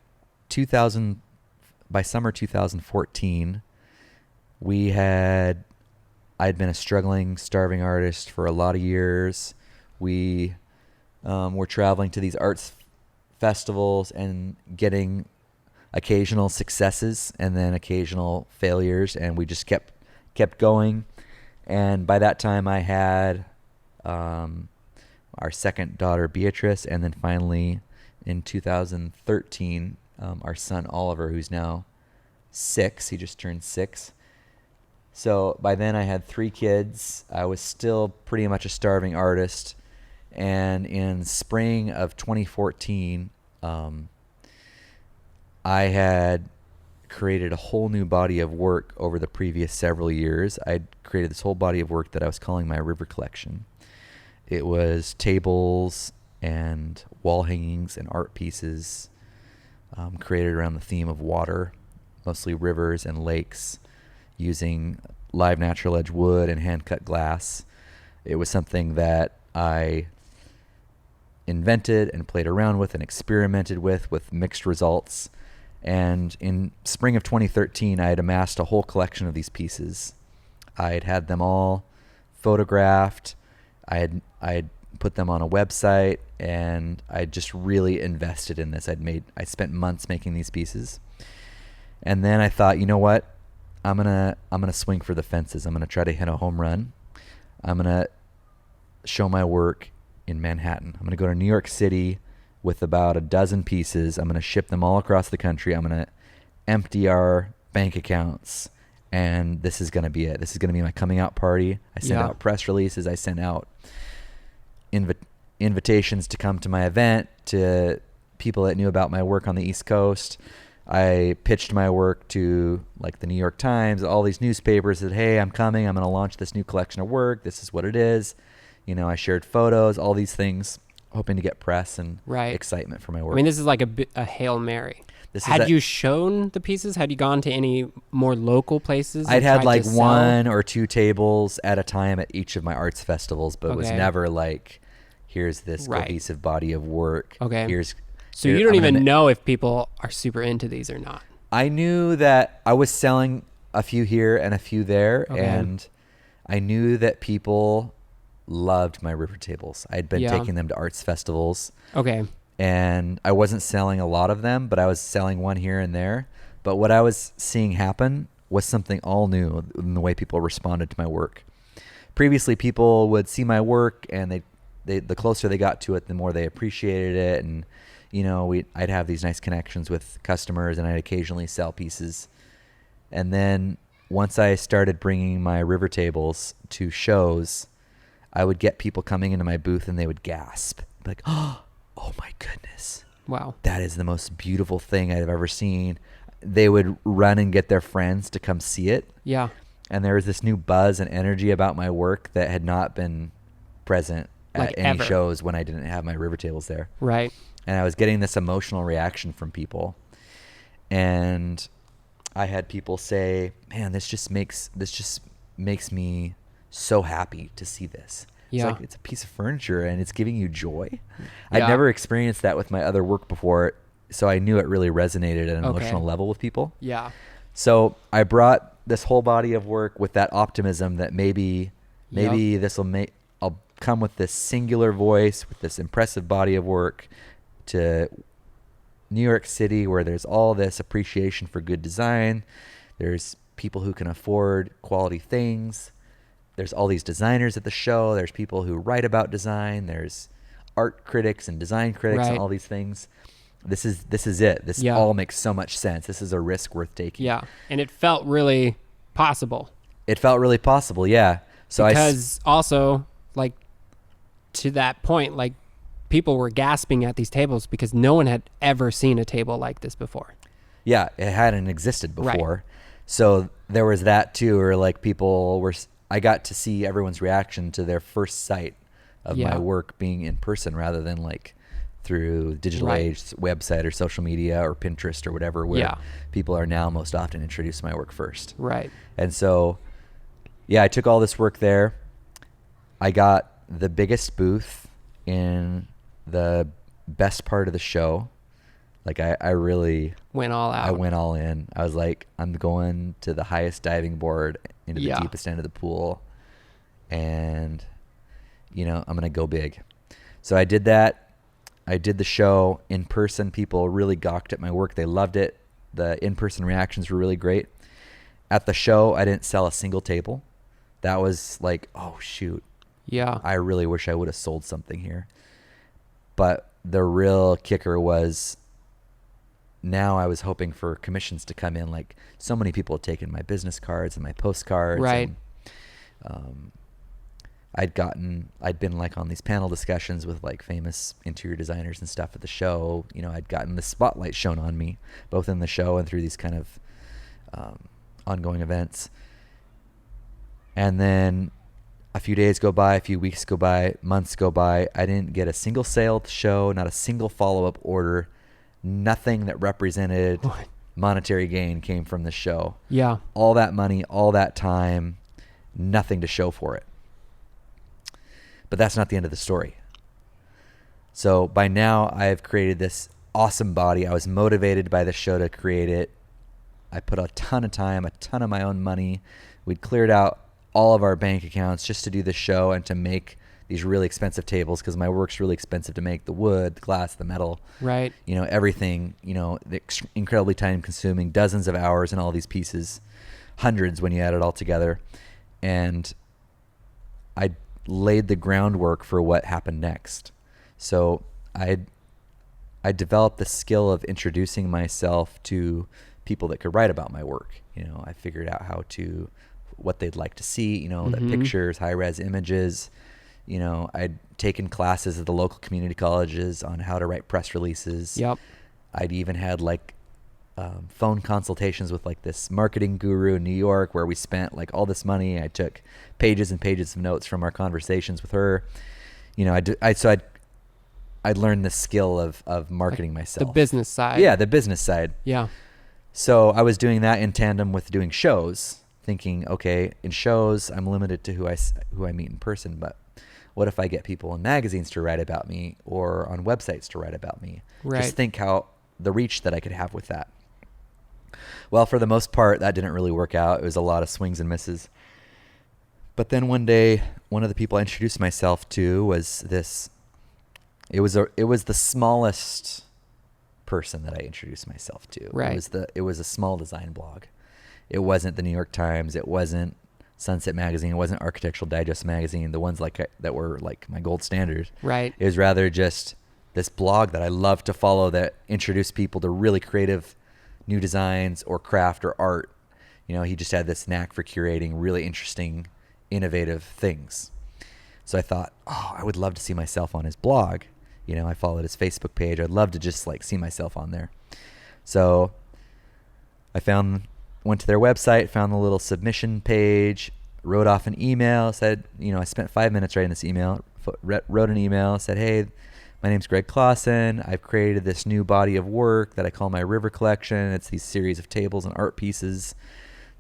summer 2014, I'd been a struggling, starving artist for a lot of years. We were traveling to these arts festivals and getting occasional successes and then occasional failures, and we just kept going. And by that time, I had our second daughter, Beatrice, and then finally in 2013, our son, Oliver, who's now 6. He just turned 6. So by then I had 3 kids. I was still pretty much a starving artist. And in spring of 2014, I had created a whole new body of work over the previous several years. I'd created this whole body of work that I was calling my river collection. It was tables and wall hangings and art pieces created around the theme of water, mostly rivers and lakes, using live natural edge wood and hand-cut glass. It was something that I invented and played around with and experimented with mixed results. And in spring of 2013, I had amassed a whole collection of these pieces. I had them all photographed. I had put them on a website, and I just really invested in this. I spent months making these pieces. And then I thought, you know what? I'm gonna swing for the fences. I'm gonna try to hit a home run. I'm gonna show my work in Manhattan. I'm going to go to New York City with about a dozen pieces. I'm going to ship them all across the country. I'm going to empty our bank accounts, and this is going to be it. This is going to be my coming out party. I sent out press releases. I sent out invitations to come to my event to people that knew about my work on the East Coast. I pitched my work to like the New York Times, all these newspapers, that, hey, I'm coming. I'm going to launch this new collection of work. This is what it is. You know, I shared photos, all these things, hoping to get press and excitement for my work. I mean, this is like a Hail Mary. Had you shown the pieces? Had you gone to any more local places? I'd had like one or two tables at a time at each of my arts festivals, but it was never like, here's this cohesive body of work. Okay. So you don't even know if people are super into these or not. I knew that I was selling a few here and a few there, and I knew that people loved my river tables. I'd been taking them to arts festivals. Okay. And I wasn't selling a lot of them, but I was selling one here and there. But what I was seeing happen was something all new in the way people responded to my work. Previously, people would see my work, and the closer they got to it, the more they appreciated it. And, you know, I'd have these nice connections with customers, and I'd occasionally sell pieces. And then once I started bringing my river tables to shows, I would get people coming into my booth, and they would gasp. Like, oh my goodness. Wow. That is the most beautiful thing I've ever seen. They would run and get their friends to come see it. Yeah. And there was this new buzz and energy about my work that had not been present at any shows when I didn't have my river tables there. Right. And I was getting this emotional reaction from people. And I had people say, man, this just makes me so happy to see this. Yeah. It's like, it's a piece of furniture and it's giving you joy. I'd never experienced that with my other work before, so I knew it really resonated at an emotional level with people. Yeah. So I brought this whole body of work with that optimism that maybe I'll come with this singular voice, with this impressive body of work to New York City, where there's all this appreciation for good design. There's people who can afford quality things. There's all these designers at the show. There's people who write about design. There's art critics and design critics and all these things. This is it. This all makes so much sense. This is a risk worth taking. Yeah. And it felt really possible. It felt really possible, yeah. So because also, like, to that point, like, people were gasping at these tables because no one had ever seen a table like this before. Yeah, it hadn't existed before. Right. So there was that too, where like I got to see everyone's reaction to their first sight of my work being in person rather than like through digital age website or social media or Pinterest or whatever, where people are now most often introduced to my work first. Right. And so, I took all this work there. I got the biggest booth in the best part of the show. Like I really went all out. I went all in. I was like, I'm going to the highest diving board into the deepest end of the pool, and I'm going to go big. So I did that. I did the show in person. People really gawked at my work. They loved it. The in-person reactions were really great. At the show, I didn't sell a single table. That was like, oh shoot. Yeah. I really wish I would have sold something here. But the real kicker was, now I was hoping for commissions to come in. Like, so many people had taken my business cards and my postcards. Right. And, I'd been like on these panel discussions with like famous interior designers and stuff at the show. I'd gotten the spotlight shown on me, both in the show and through these kind of ongoing events. And then a few days go by, a few weeks go by, months go by. I didn't get a single sale at the show, not a single follow-up order. Nothing that represented monetary gain came from the show. Yeah. All that money, all that time, nothing to show for it. But that's not the end of the story. So by now, I have created this awesome body. I was motivated by the show to create it. I put a ton of time, a ton of my own money. We'd cleared out all of our bank accounts just to do the show and to make these really expensive tables, because my work's really expensive to make: the wood, the glass, the metal. Right. Everything, incredibly time consuming, dozens of hours in all these pieces, hundreds when you add it all together. And I laid the groundwork for what happened next. So I developed the skill of introducing myself to people that could write about my work. I figured out what they'd like to see, the pictures, high-res images. I'd taken classes at the local community colleges on how to write press releases. Yep. I'd even had phone consultations with this marketing guru in New York where we spent all this money. I took pages and pages of notes from our conversations with her. I'd learned the skill of marketing myself. The business side. Yeah, the business side. Yeah. So I was doing that in tandem with doing shows, thinking, okay, in shows, I'm limited to who I meet in person, but what if I get people in magazines to write about me or on websites to write about me? Right. Just think how the reach that I could have with that. Well, for the most part, that didn't really work out. It was a lot of swings and misses. But then one day, one of the people I introduced myself to was this. It was the smallest person that I introduced myself to. Right. It was a small design blog. It wasn't the New York Times. It wasn't Sunset Magazine. It wasn't Architectural Digest Magazine. The ones that were my gold standard. Right. It was rather just this blog that I loved to follow that introduced people to really creative new designs or craft or art. He just had this knack for curating really interesting, innovative things. So I thought, I would love to see myself on his blog. I followed his Facebook page. I'd love to just see myself on there. So I went to their website, found the little submission page, wrote off an email, said, I spent 5 minutes writing this email, wrote an email, said, hey, my name's Greg Klassen. I've created this new body of work that I call my River Collection. It's these series of tables and art pieces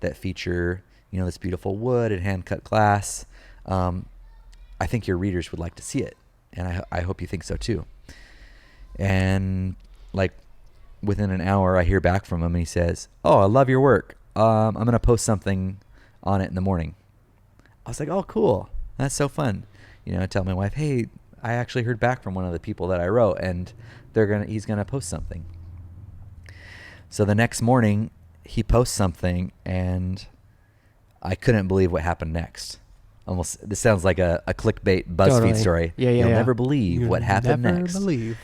that feature, this beautiful wood and hand-cut glass. I think your readers would like to see it. And I hope you think so too. And within an hour, I hear back from him and he says, oh, I love your work. I'm going to post something on it in the morning. I was like, oh, cool. That's so fun. I tell my wife, hey, I actually heard back from one of the people that I wrote and he's going to post something. So the next morning he posts something and I couldn't believe what happened next. Almost, this sounds like a clickbait BuzzFeed story. Yeah, You'll never believe what happened next. Never believe.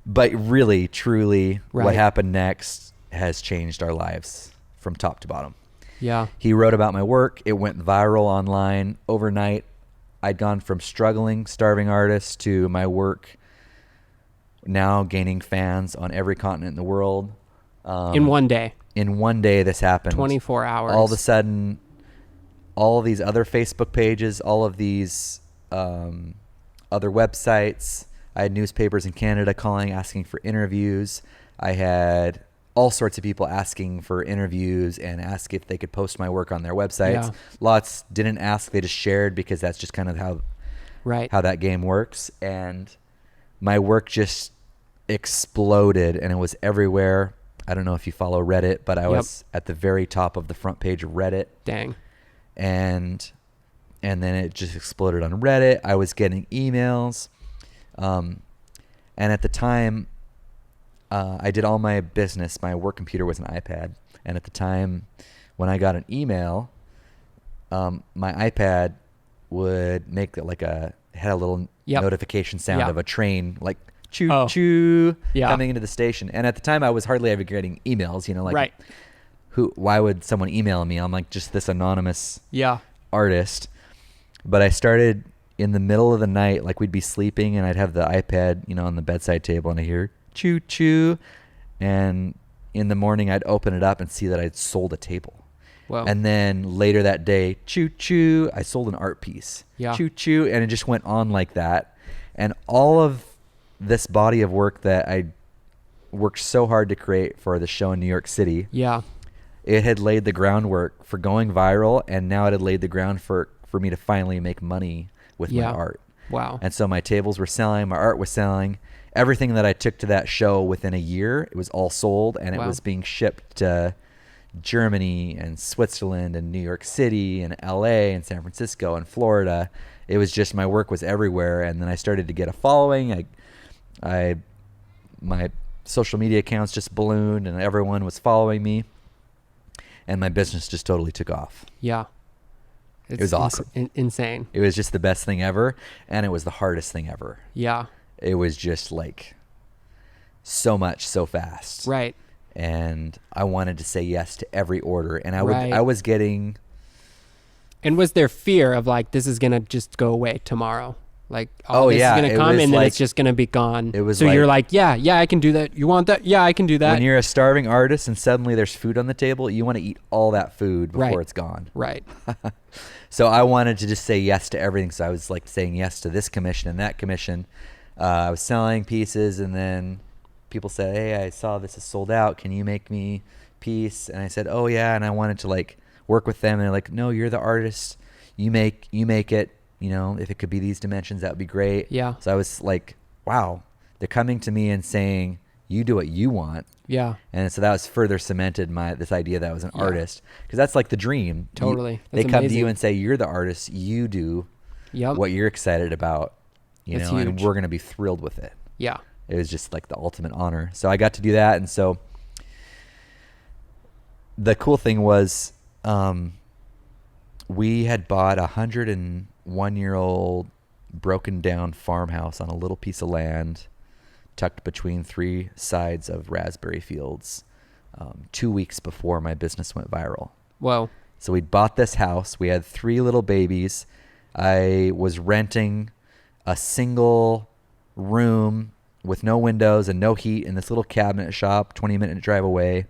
But really, truly, Right. What happened next has changed our lives from top to bottom. Yeah. He wrote about my work. It went viral online overnight. I'd gone from struggling, starving artist to my work now gaining fans on every continent in the world. In one day. In one day, this happened. 24 hours. All of a sudden, all of these other Facebook pages, all of these other websites. I had newspapers in Canada calling, asking for interviews. I had all sorts of people asking for interviews and ask if they could post my work on their websites. Yeah. Lots didn't ask, they just shared because that's just kind of how that game works. And my work just exploded and it was everywhere. I don't know if you follow Reddit, but I was at the very top of the front page of Reddit. Dang. And then it just exploded on Reddit. I was getting emails. And at the time, I did all my business. My work computer was an iPad. And at the time, when I got an email, my iPad would make it had a little notification sound of a train, choo choo, coming into the station. And at the time, I was hardly ever getting emails, right. Why would someone email me? I'm just this anonymous artist. But I started in the middle of the night, we'd be sleeping and I'd have the iPad, on the bedside table and I hear choo choo. And in the morning I'd open it up and see that I'd sold a table. Wow. And then later that day, choo choo, I sold an art piece. Yeah. Choo choo. And it just went on like that. And all of this body of work that I worked so hard to create for the show in New York City. Yeah. It had laid the groundwork for going viral, and now it had laid the ground for me to finally make money with my art. Wow. And so my tables were selling, my art was selling. Everything that I took to that show within a year, it was all sold, and it was being shipped to Germany and Switzerland and New York City and LA and San Francisco and Florida. It was just, my work was everywhere. And then I started to get a following. My social media accounts just ballooned and everyone was following me. And my business just totally took off. Yeah. It's was awesome. Insane. It was just the best thing ever, and it was the hardest thing ever. Yeah. It was just like so much so fast. Right. And I wanted to say yes to every order, and Right. I was getting. And was there fear of like, this is going to just go away tomorrow? Like, Oh, this yeah, is going it to come was and then like- it's just going to be gone. It was so like- you're like, yeah, I can do that. You want that? Yeah, I can do that. When you're a starving artist and suddenly there's food on the table, you want to eat all that food before Right. it's gone. Right. So I wanted to just say yes to everything. So I was like saying yes to this commission and that commission. I was selling pieces, and then people said, "Hey, I saw this is sold out. Can you make me a piece?" And I said, "Oh yeah." And I wanted to like work with them, and they're like, "No, you're the artist. You make it. You know, if it could be these dimensions, that would be great." Yeah. So I was like, "Wow, they're coming to me and saying, you do what you want." Yeah. And so that was further cemented this idea that I was an artist, because that's like the dream. Totally. They That's come to amazing. you and say, "You're the artist. You do Yep. what you're excited about, That's and huge. we're going to be thrilled with it." Yeah. It was just like the ultimate honor. So I got to do that. And so the cool thing was, we had bought a 101-year-old broken down farmhouse on a little piece of land tucked between 3 sides of raspberry fields 2 weeks before my business went viral. Whoa. So we'd bought this house. We had 3 little babies. I was renting a single room with no windows and no heat in this little cabinet shop 20-minute drive away,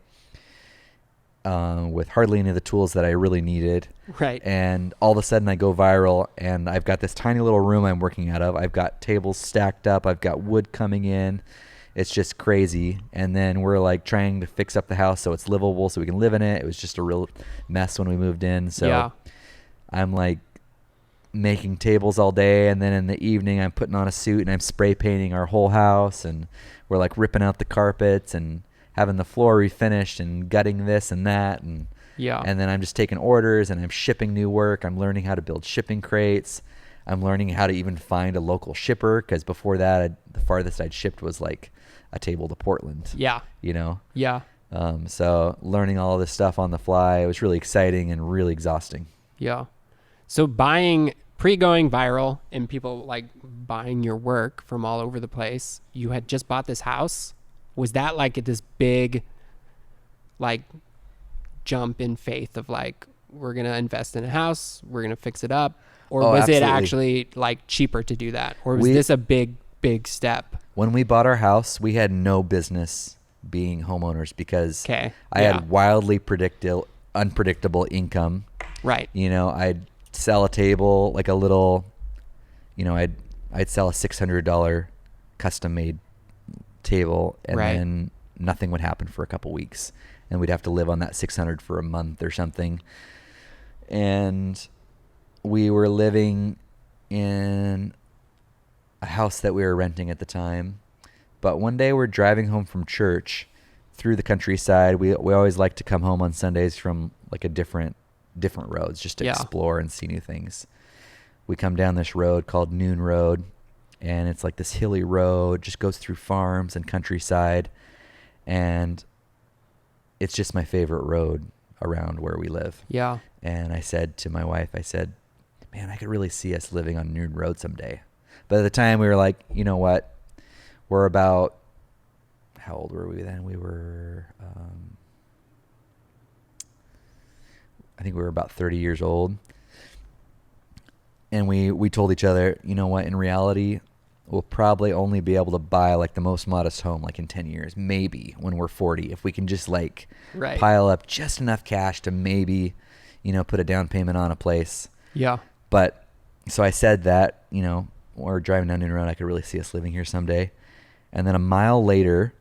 with hardly any of the tools that I really needed. Right. And all of a sudden I go viral, and I've got this tiny little room I'm working out of. I've got tables stacked up. I've got wood coming in. It's just crazy. And then we're like trying to fix up the house so it's livable so we can live in it. It was just a real mess when we moved in. So Yeah. I'm like making tables all day, and then in the evening I'm putting on a suit and I'm spray painting our whole house, and we're like ripping out the carpets and having the floor refinished and gutting this and that, and Yeah. and then I'm just taking orders and I'm shipping new work. I'm learning how to build shipping crates. I'm learning how to even find a local shipper, because before that the farthest I'd shipped was like a table to Portland. Yeah. You know. Yeah. So learning all this stuff on the fly, it was really exciting and really exhausting. Yeah. So going viral and people like buying your work from all over the place. You had just bought this house. Was that like this big like jump in faith of like, we're going to invest in a house, we're going to fix it up? Or was it absolutely. actually like cheaper to do that? Or was We- this a big step? When we bought our house, we had no business being homeowners, because Okay. I Yeah. had wildly unpredictable income. Right. You know, I'd sell a table, like a little, you know, I'd sell a $600 custom made table, and Right. then nothing would happen for a couple weeks, and we'd have to live on that 600 for a month or something. And we were living in a house that we were renting at the time. But one day we're driving home from church through the countryside. We always like to come home on Sundays from like a different roads, just to Yeah. explore and see new things. We come down this road called Noon Road, and it's like this hilly road, just goes through farms and countryside, and it's just my favorite road around where we live. Yeah. And I said to my wife, I said, "Man, I could really see us living on Noon Road someday." But at the time we were like, you know what? We're about, how old were we then? We were, I think we were about 30 years old. And we told each other, you know what? In reality, we'll probably only be able to buy like the most modest home like in 10 years, maybe when we're 40, if we can just like Right. pile up just enough cash to maybe, you know, put a down payment on a place. Yeah. But so I said that, you know, we're driving down Noon Road, I could really see us living here someday. And then a mile later,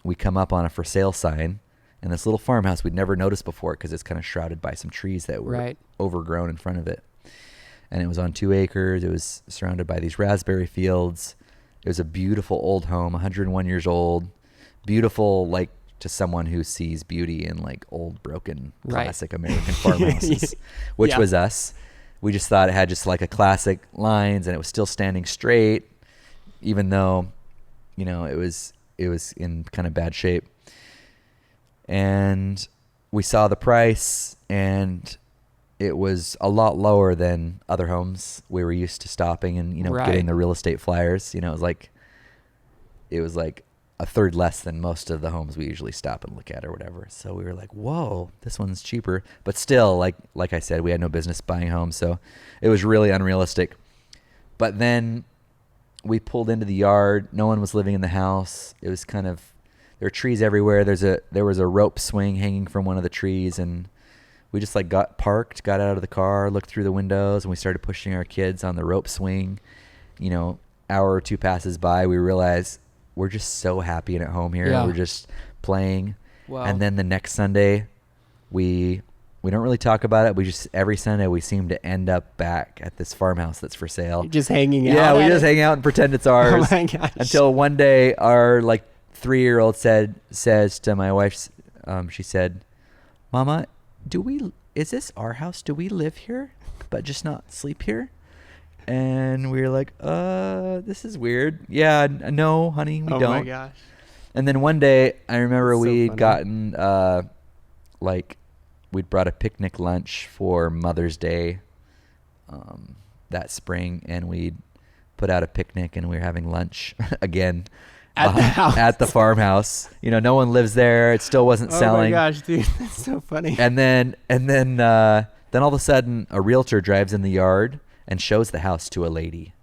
we come up on a for sale sign, and this little farmhouse we'd never noticed before because it's kind of shrouded by some trees that were Right. overgrown in front of it. And it was on 2 acres. It was surrounded by these raspberry fields. It was a beautiful old home, 101 years old. Beautiful, like, to someone who sees beauty in like old, broken, Right. classic American farmhouses, which Yeah. was us. We just thought it had just like a classic lines, and it was still standing straight, even though, you know, it was in kind of bad shape. And we saw the price, and it was a lot lower than other homes we were used to stopping and, you know, Right. getting the real estate flyers. You know, it was like a third less than most of the homes we usually stop and look at or whatever. So we were like, whoa, this one's cheaper. But still, like I said, we had no business buying homes. So it was really unrealistic. But then we pulled into the yard. No one was living in the house. It was kind of, there were trees everywhere. There was a rope swing hanging from one of the trees, and we just like got parked, got out of the car, looked through the windows, and we started pushing our kids on the rope swing. You know, hour or two passes by, we realized we're just so happy and at home here. Yeah. We're just playing. Wow. And then the next Sunday, we don't really talk about it. We just, every Sunday we seem to end up back at this farmhouse that's for sale. You're just hanging out. Yeah, we at just it? hang out and pretend it's ours. Oh my gosh. Until one day our like 3-year-old says to my wife, she said, "Mama, is this our house? Do we live here but just not sleep here?" And we were like, this is weird. Yeah, no, honey, we don't. Oh my gosh. And then one day, I remember That's so we'd funny. gotten, we'd brought a picnic lunch for Mother's Day that spring, and we'd put out a picnic, and we were having lunch again At the house. at the farmhouse. You know, no one lives there. It still wasn't selling. Oh my gosh, dude, that's so funny. And then all of a sudden, a realtor drives in the yard and shows the house to a lady.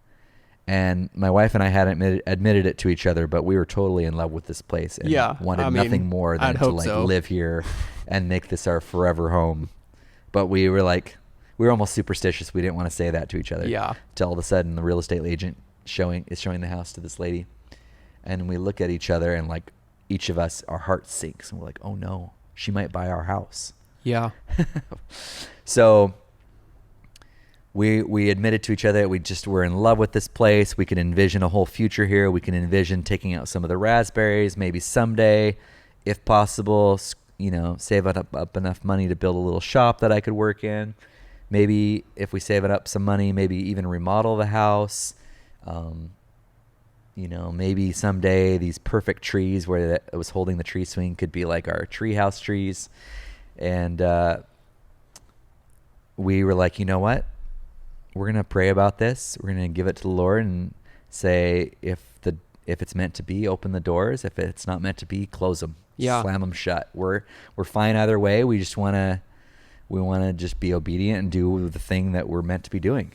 And my wife and I hadn't admitted it to each other, but we were totally in love with this place and wanted nothing more than I'd to hope like so. live here and make this our forever home. But we were almost superstitious. We didn't want to say that to each other. Yeah. Till all of a sudden, the real estate agent is showing the house to this lady, and we look at each other, and like each of us, our heart sinks, and we're like, "Oh no, she might buy our house." Yeah. So we admitted to each other that we just were in love with this place. We could envision a whole future here. We can envision taking out some of the raspberries, maybe someday, if possible, you know, save up enough money to build a little shop that I could work in. Maybe if we save it up some money, maybe even remodel the house. You know, maybe someday these perfect trees where it was holding the tree swing could be like our treehouse trees. And we were like, you know what? We're going to pray about this. We're going to give it to the Lord and say, if it's meant to be, open the doors. If it's not meant to be, close them. Yeah. Slam them shut. We're fine either way. We just want to just be obedient and do the thing that we're meant to be doing.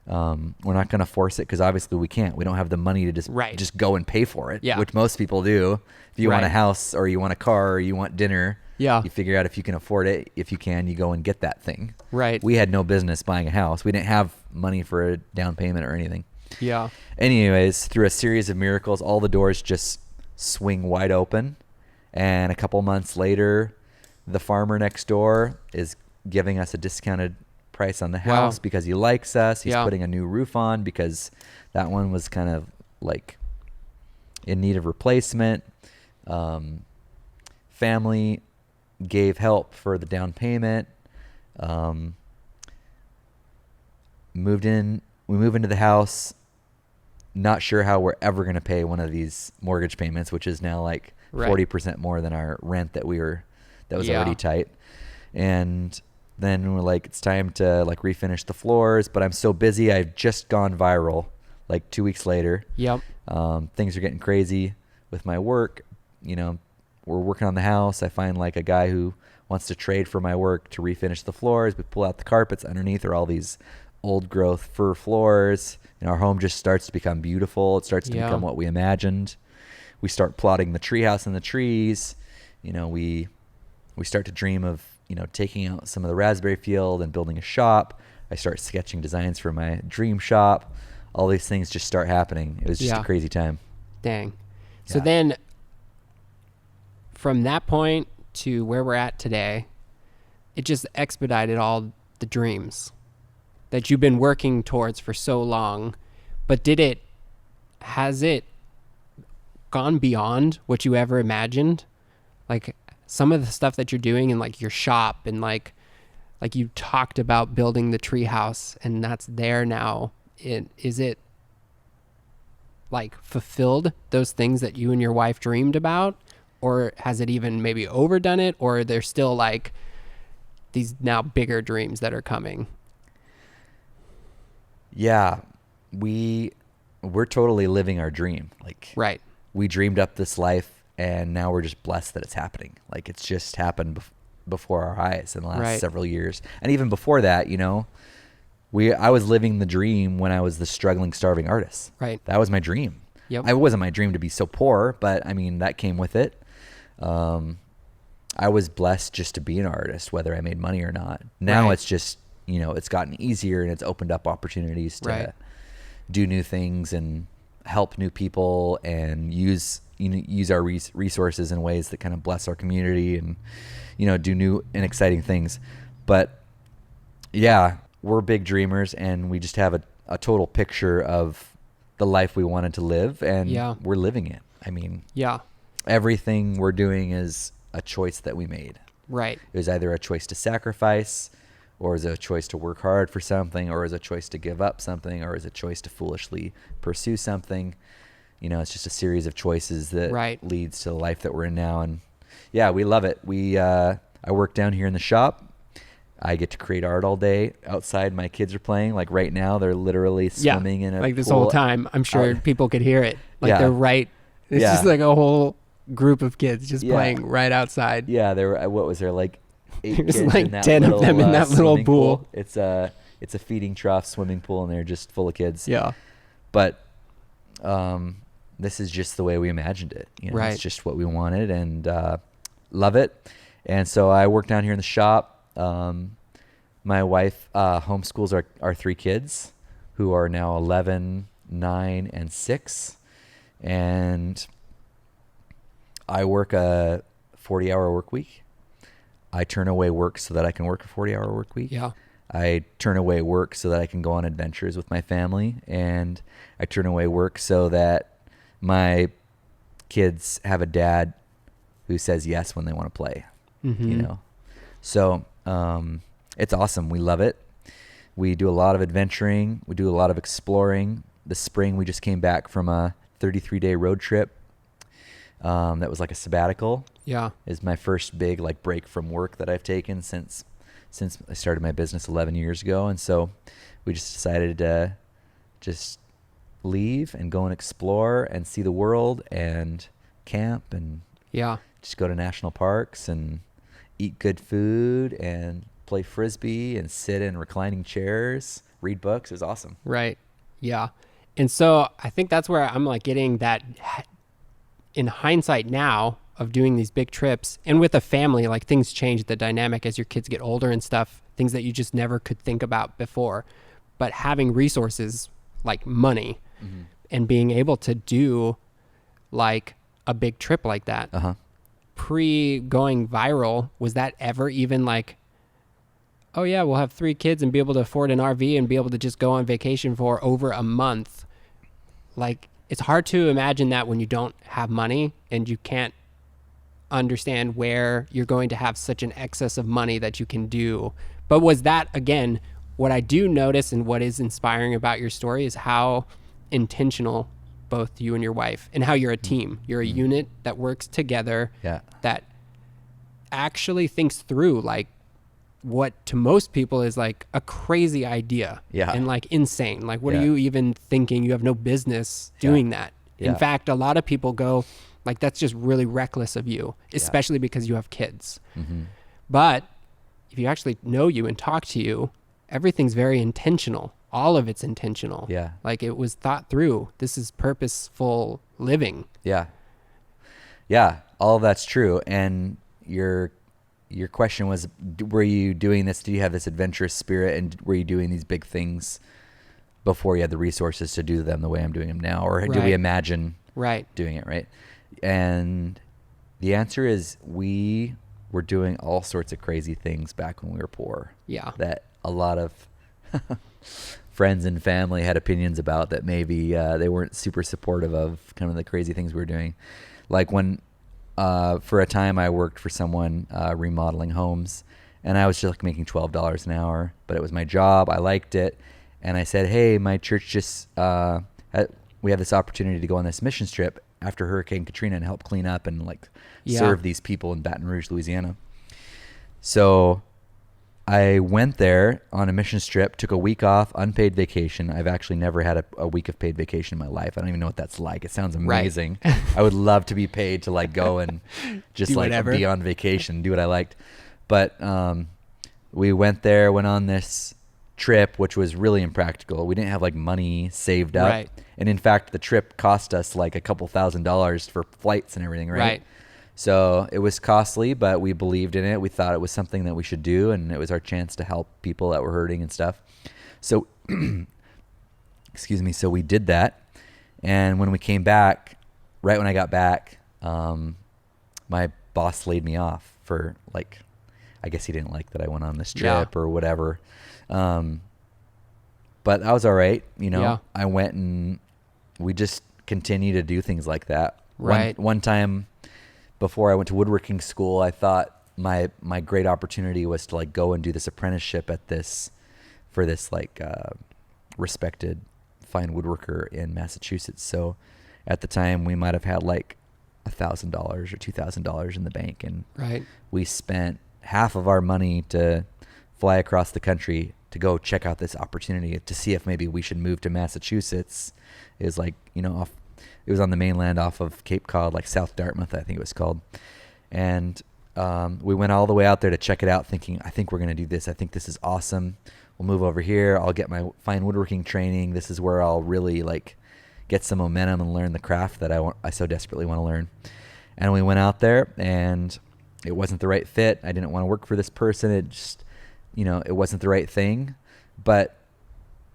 We're not going to force it because obviously we can't. We don't have the money to just go and pay for it, Yeah. which most people do. If you want a house or you want a car or you want dinner, Yeah. you figure out if you can afford it. If you can, you go and get that thing. Right. We had no business buying a house. We didn't have money for a down payment or anything. Yeah. Anyways, through a series of miracles, all the doors just swing wide open. And a couple months later, the farmer next door is giving us a discounted price on the house because he likes us. He's putting a new roof on because that one was kind of like in need of replacement. Family gave help for the down payment. We moved into the house, not sure how we're ever going to pay one of these mortgage payments, which is now like 40% more than our rent that was already tight. And then we're like, it's time to like refinish the floors, but I'm so busy. I've just gone viral like 2 weeks later. Yep. Things are getting crazy with my work. You know, we're working on the house. I find like a guy who wants to trade for my work to refinish the floors. We pull out the carpets. Underneath are all these old growth fir floors. And our home just starts to become beautiful. It starts to become what we imagined. We start plotting the treehouse and the trees. You know, we start to dream of, you know, taking out some of the raspberry field and building a shop. I start sketching designs for my dream shop. All these things just start happening. It was just a crazy time. Dang. So Yeah. then from that point to where we're at today, it just expedited all the dreams that you've been working towards for so long. But has it gone beyond what you ever imagined? Like some of the stuff that you're doing in like your shop and like you talked about building the tree house and that's there now. Is it like fulfilled those things that you and your wife dreamed about, or has it even maybe overdone it, or there's still like these now bigger dreams that are coming? Yeah, we're totally living our dream. Like, Right. we dreamed up this life, and now we're just blessed that it's happening. Like, it's just happened before our eyes in the last Right. several years. And even before that, I was living the dream when I was the struggling, starving artist. Right. That was my dream. Yep. It wasn't my dream to be so poor, but I mean, that came with it. I was blessed just to be an artist, whether I made money or not. Now Right. it's just, it's gotten easier, and it's opened up opportunities to Right. do new things and help new people, and use our resources in ways that kind of bless our community, and do new and exciting things. But yeah, we're big dreamers, and we just have a total picture of the life we wanted to live, and Yeah. we're living it. I mean, Yeah. everything we're doing is a choice that we made. Right. It was either a choice to sacrifice, or is it a choice to work hard for something, or is it a choice to give up something, or is it a choice to foolishly pursue something. It's just a series of choices that Right. leads to the life that we're in now. And yeah, we love it. I work down here in the shop. I get to create art all day outside. My kids are playing. Like right now, they're literally swimming in a like this pool whole time. I'm sure out- people could hear it. Like Yeah. they're right. It's Yeah. just like a whole group of kids just Yeah. playing right outside. Yeah, there were, what was there, like 8 There's kids like in that 10 of little, them in that little swimming pool. It's a feeding trough swimming pool, and they're just full of kids. Yeah. But this is just the way we imagined it. Right. It's just what we wanted, and love it. And so I work down here in the shop. My wife homeschools our 3 kids, who are now 11, 9, and 6. And I work a 40-hour work week. I turn away work so that I can work a 40-hour work week. Yeah. I turn away work so that I can go on adventures with my family, and I turn away work so that my kids have a dad who says yes when they want to play. Mm-hmm. So it's awesome. We love it. We do a lot of adventuring. We do a lot of exploring. This spring, we just came back from a 33-day road trip. That was like a sabbatical. Yeah. Is my first big break from work that I've taken since I started my business 11 years ago. And so we just decided to just leave and go and explore and see the world and camp and Yeah. just go to national parks and eat good food and play Frisbee and sit in reclining chairs, read books. It was awesome. Right. Yeah. And so I think that's where I'm like getting that in hindsight now of doing these big trips, and with a family, like things change the dynamic as your kids get older and stuff, things that you just never could think about before. But having resources like money and being able to do like a big trip like that, pre going viral, was that ever even like, oh yeah, we'll have 3 kids and be able to afford an RV and be able to just go on vacation for over a month? Like, it's hard to imagine that when you don't have money and you can't understand where you're going to have such an excess of money that you can do. But was that, again, what I do notice and what is inspiring about your story is how intentional both you and your wife, and how you're a team. You're a unit that works together, Yeah. that actually thinks through like what to most people is like a crazy idea. Yeah. And like insane. Like, what Yeah. are you even thinking? You have no business doing that. In Yeah. fact, a lot of people go like, that's just really reckless of you, especially because you have kids. But if you actually know you and talk to you, everything's very intentional. All of it's intentional. Yeah. Like, it was thought through. This is purposeful living. Yeah. Yeah. All of that's true. And your question was, were you doing this? Do you have this adventurous spirit? And were you doing these big things before you had the resources to do them the way I'm doing them now? Or do we Right. imagine Right. doing it, right? And the answer is we were doing all sorts of crazy things back when we were poor. Yeah. That a lot of friends and family had opinions about, that maybe they weren't super supportive of kind of the crazy things we were doing. Like when, for a time I worked for someone remodeling homes, and I was just like making $12 an hour, but it was my job. I liked it. And I said, hey, my church just, we have this opportunity to go on this missions trip after Hurricane Katrina and help clean up and Yeah. serve these people in Baton Rouge, Louisiana. So I went there on a mission trip, took a week off, unpaid vacation. I've actually never had a week of paid vacation in my life. I don't even know what that's like. It sounds amazing. Right. I would love to be paid to like go and just like be on vacation, do what I liked. But we went there, went on this trip, which was really impractical. We didn't have like money saved up. Right. And in fact, the trip cost us like a couple $1,000s for flights and everything, right? So it was costly, but we believed in it. We thought it was something that we should do, and it was our chance to help people that were hurting and stuff. So, excuse me. So we did that. And when we came back, right when I got back, my boss laid me off for like, I guess he didn't like that I went on this trip or whatever. But I was all right. You know, I went and we just continue to do things like that. Right. One time before I went to woodworking school, I thought my great opportunity was to like go and do this apprenticeship for this like respected fine woodworker in Massachusetts. So at the time we might have had like $1,000 or $2,000 in the bank, and we spent half of our money to fly across the country to go check out this opportunity to see if maybe we should move to Massachusetts. It was like, you know, it was on the mainland off of Cape Cod, like South Dartmouth, I think it was called. And we went all the way out there to check it out thinking, I think we're going to do this. I think this is awesome. We'll move over here. I'll get my fine woodworking training. This is where I'll really like get some momentum and learn the craft that I so desperately want to learn. And we went out there and it wasn't the right fit. I didn't want to work for this person. It just, you know, it wasn't the right thing. But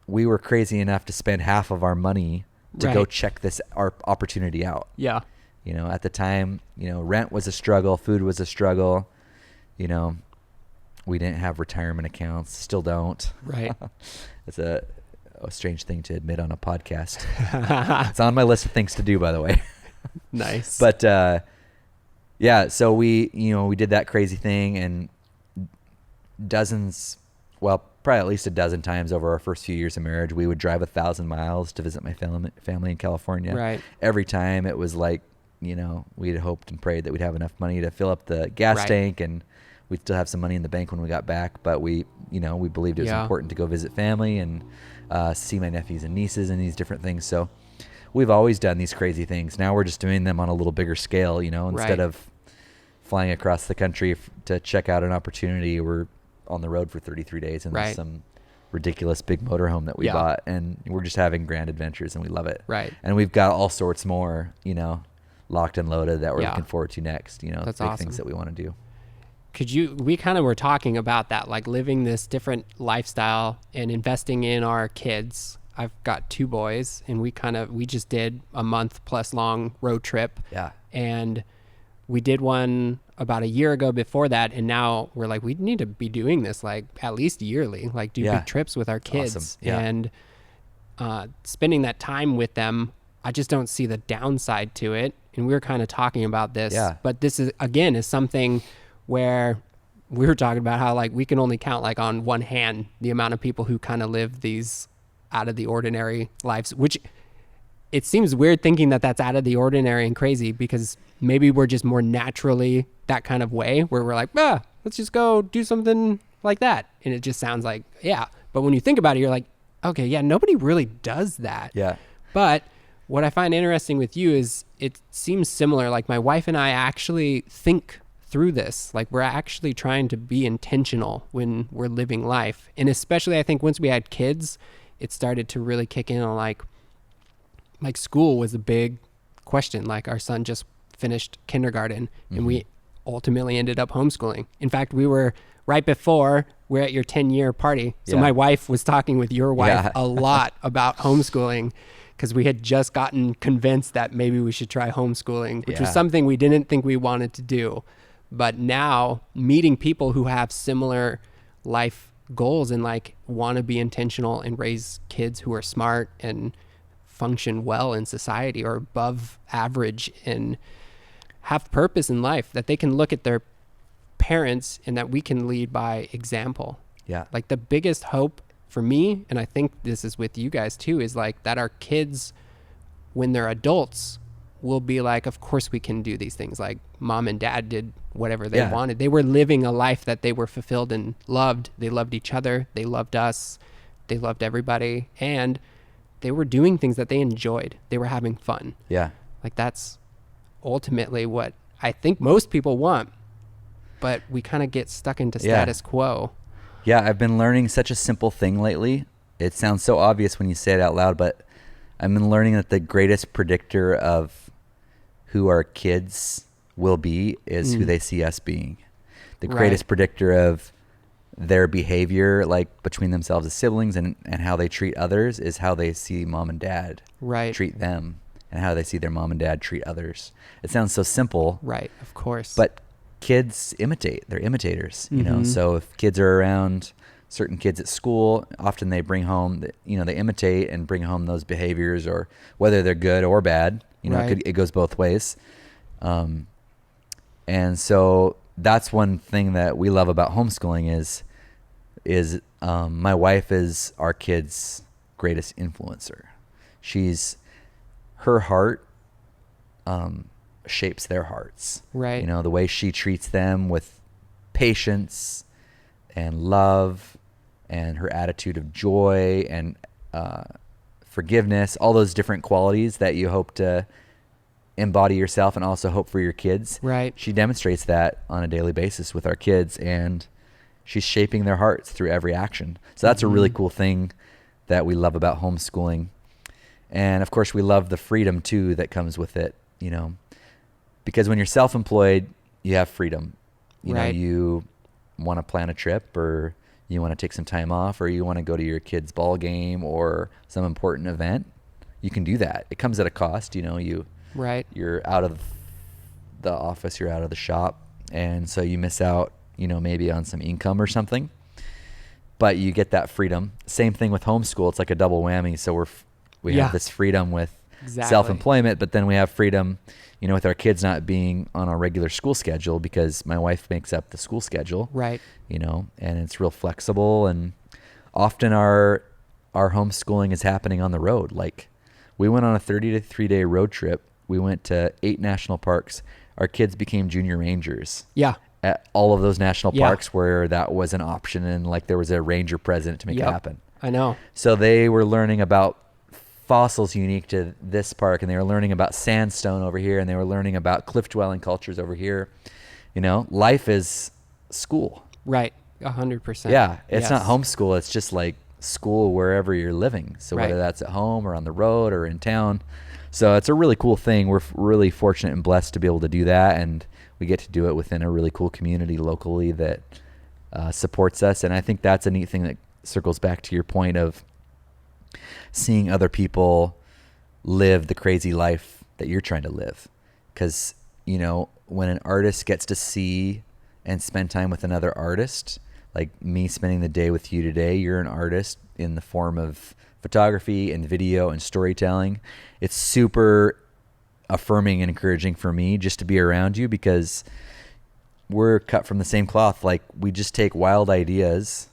we were crazy enough to spend half of our money to go check our opportunity out. Yeah. You know, at the time, you know, rent was a struggle, food was a struggle. You know, we didn't have retirement accounts, still don't. Right. It's a strange thing to admit on a podcast. It's on my list of things to do, by the way. Nice. But yeah, so we did that crazy thing, and probably at least a dozen times over our first few years of marriage, we would drive 1,000 miles to visit my family in California. Right. Every time it was like, you know, we'd hoped and prayed that we'd have enough money to fill up the gas tank, and we'd still have some money in the bank when we got back. But we believed it was important to go visit family and see my nephews and nieces and these different things. So we've always done these crazy things. Now we're just doing them on a little bigger scale, you know, instead of flying across the country to check out an opportunity. We're on the road for 33 days in some ridiculous big motorhome that we bought, and we're just having grand adventures, and we love it. Right. And we've got all sorts more, you know, locked and loaded that we're looking forward to next, you know, that's big things that we want to do. We kind of were talking about that, like living this different lifestyle and investing in our kids. I've got 2 boys, and we just did a month plus long road trip. Yeah. And we did one about a year ago before that, and now we're like, we need to be doing this like at least yearly, like do big trips with our kids. Awesome. Yeah. And spending that time with them, I just don't see the downside to it. And we were kind of talking about this, but this is something where we were talking about how like we can only count like on one hand the amount of people who kind of live these out of the ordinary lives, which it seems weird thinking that that's out of the ordinary and crazy, because maybe we're just more naturally that kind of way where we're like, let's just go do something like that. And it just sounds like, but when you think about it, you're like, okay, nobody really does that. Yeah. But what I find interesting with you is it seems similar. Like my wife and I actually think through this. Like we're actually trying to be intentional when we're living life. And especially I think once we had kids, it started to really kick in on like school was a big question. Like our son just finished kindergarten, and we ultimately ended up homeschooling. In fact, we were right before we're at your 10-year party. So my wife was talking with your wife a lot about homeschooling, because we had just gotten convinced that maybe we should try homeschooling, which was something we didn't think we wanted to do. But now meeting people who have similar life goals and like want to be intentional and raise kids who are smart and function well in society or above average and have purpose in life, that they can look at their parents and that we can lead by example. Yeah. Like the biggest hope for me, and I think this is with you guys too, is like that our kids, when they're adults, will be like, of course we can do these things. Like mom and dad did whatever they Yeah. wanted. They were living a life that they were fulfilled and loved. They loved each other. They loved us. They loved everybody. And they were doing things that they enjoyed. They were having fun. Yeah. Like that's ultimately what I think most people want. But we kind of get stuck into status quo. Yeah, I've been learning such a simple thing lately. It sounds so obvious when you say it out loud, but I've been learning that the greatest predictor of who our kids will be is who they see us being. The greatest predictor of their behavior, like between themselves as siblings and how they treat others, is how they see mom and dad treat them and how they see their mom and dad treat others. It sounds so simple. Right, of course. But kids imitate. They're imitators, you know. So if kids are around certain kids at school, often they bring home, you know, they imitate and bring home those behaviors, or whether they're good or bad, you know, it goes both ways. And so that's one thing that we love about homeschooling is my wife is our kids' greatest influencer. Her heart shapes their hearts. Right. You know, the way she treats them with patience and love, and her attitude of joy and forgiveness, all those different qualities that you hope to embody yourself and also hope for your kids. Right. She demonstrates that on a daily basis with our kids, and she's shaping their hearts through every action. So that's a really cool thing that we love about homeschooling. And of course we love the freedom too that comes with it, you know, because when you're self-employed, you have freedom. You know, you want to plan a trip, or you want to take some time off, or you want to go to your kid's ball game or some important event. You can do that. It comes at a cost, you know, you're out of the office, you're out of the shop. And so you miss out, you know, maybe on some income or something, but you get that freedom. Same thing with homeschool. It's like a double whammy. So we have this freedom with self-employment, but then we have freedom, you know, with our kids not being on a regular school schedule, because my wife makes up the school schedule, you know, and it's real flexible. And often our homeschooling is happening on the road. Like we went on a 33-day road trip. We went to 8 national parks. Our kids became junior rangers. Yeah. At all of those national parks where that was an option, and like there was a ranger present to make it happen. I know. So they were learning about fossils unique to this park, and they were learning about sandstone over here, and they were learning about cliff dwelling cultures over here. You know, life is school. Right. 100%. Yeah. It's not homeschool. It's just like school wherever you're living. So whether that's at home or on the road or in town. So it's a really cool thing. We're really fortunate and blessed to be able to do that. And we get to do it within a really cool community locally that supports us. And I think that's a neat thing that circles back to your point of seeing other people live the crazy life that you're trying to live. Because, you know, when an artist gets to see and spend time with another artist, like me spending the day with you today, you're an artist in the form of photography and video and storytelling. It's super affirming and encouraging for me just to be around you, because we're cut from the same cloth. Like we just take wild ideas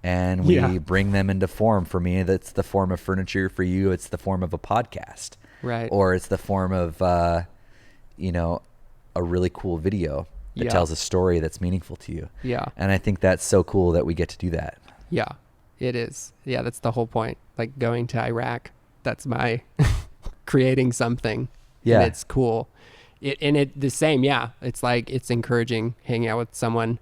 and we bring them into form. For me, that's the form of furniture. For you, it's the form of a podcast. Right. Or it's the form of, you know, a really cool video that tells a story that's meaningful to you. Yeah. And I think that's so cool that we get to do that. Yeah, it is. Yeah, that's the whole point. Like going to Iraq, that's my creating something. Yeah. And it's cool. The same, it's like, it's encouraging hanging out with someone.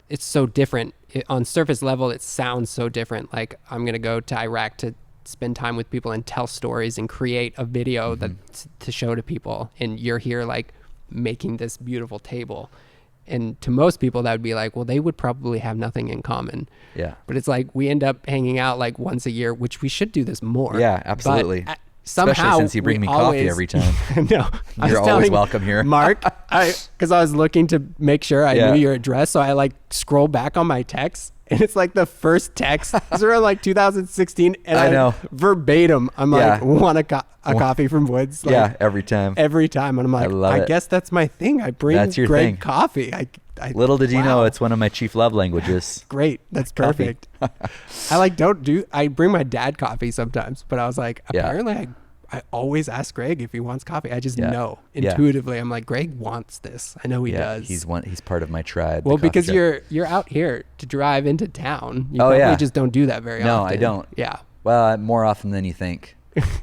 It's so different. On surface level, it sounds so different. Like I'm going to go to Iraq to spend time with people and tell stories and create a video to show to people. And you're here like making this beautiful table. And to most people that would be like, well, they would probably have nothing in common. Yeah. But it's like we end up hanging out like once a year, which we should do this more. Yeah, absolutely. But somehow, especially since you bring me coffee every time. No, you're always welcome here. Mark, because I was looking to make sure I knew your address, so I like scroll back on my text, and it's like the first text. These were like 2016, and I know verbatim. I'm like, want a coffee from Woods? Like, every time. Every time, and I'm like, I guess that's my thing. I bring Greg coffee. Little did you know, it's one of my chief love languages. Great. That's perfect. I bring my dad coffee sometimes, but I was like, apparently I always ask Greg if he wants coffee. I just Yeah. know Yeah. intuitively. I'm like, Greg wants this. I know he Yeah, does. he's part of my tribe. Well, the coffee because tribe. you're out here to drive into town. You Oh, probably yeah. just don't do that very No, often. I don't. Yeah. Well, more often than you think.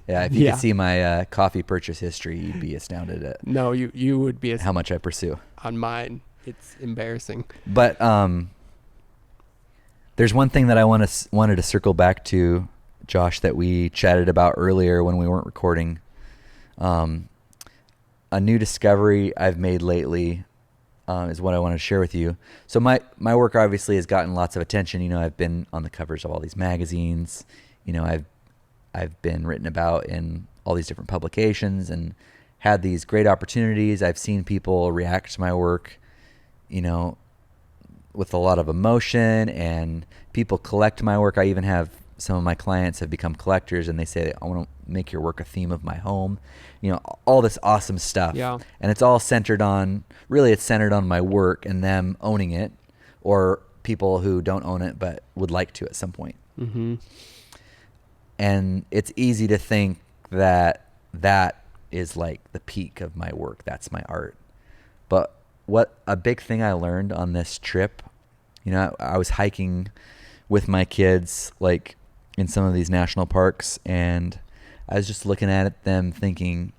Yeah, if you Yeah. could see my coffee purchase history, you'd be astounded at No, you would be how much I pursue. on mine. It's embarrassing. But there's one thing that I wanted to circle back to, Josh, that we chatted about earlier when we weren't recording. A new discovery I've made lately is what I want to share with you. So my work obviously has gotten lots of attention. You know, I've been on the covers of all these magazines. You know, I've been written about in all these different publications and had these great opportunities. I've seen people react to my work, you know, with a lot of emotion, and people collect my work. I even have some of my clients have become collectors, and they say, I want to make your work a theme of my home. You know, all this awesome stuff. Yeah. And it's all centered on my work and them owning it, or people who don't own it but would like to at some point. Mm-hmm. And it's easy to think that that is like the peak of my work. That's my art. But what a big thing I learned on this trip, you know, I was hiking with my kids, like in some of these national parks, and I was just looking at them thinking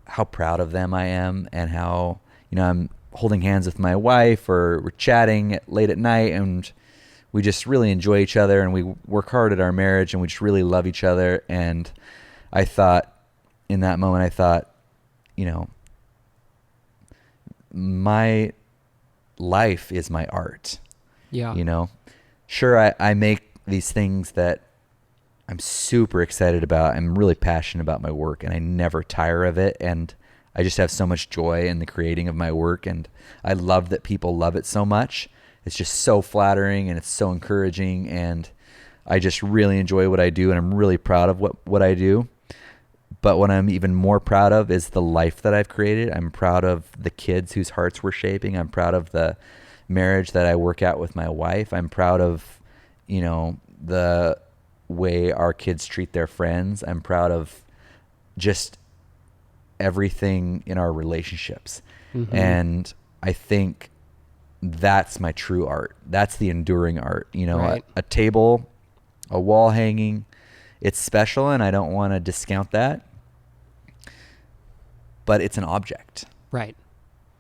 how proud of them I am, and how, you know, I'm holding hands with my wife, or we're chatting late at night, and we just really enjoy each other, and we work hard at our marriage, and we just really love each other. And I thought, in that moment, you know, my life is my art. Yeah. You know, sure, I make these things that I'm super excited about. I'm really passionate about my work, and I never tire of it. And I just have so much joy in the creating of my work. And I love that people love it so much. It's just so flattering, and it's so encouraging. And I just really enjoy what I do, and I'm really proud of what I do. But what I'm even more proud of is the life that I've created. I'm proud of the kids whose hearts we're shaping. I'm proud of the marriage that I work out with my wife. I'm proud of, you know, the way our kids treat their friends. I'm proud of just everything in our relationships. Mm-hmm. And I think that's my true art. That's the enduring art. You know, Right. a table, a wall hanging, it's special, and I don't want to discount that. But it's an object. Right.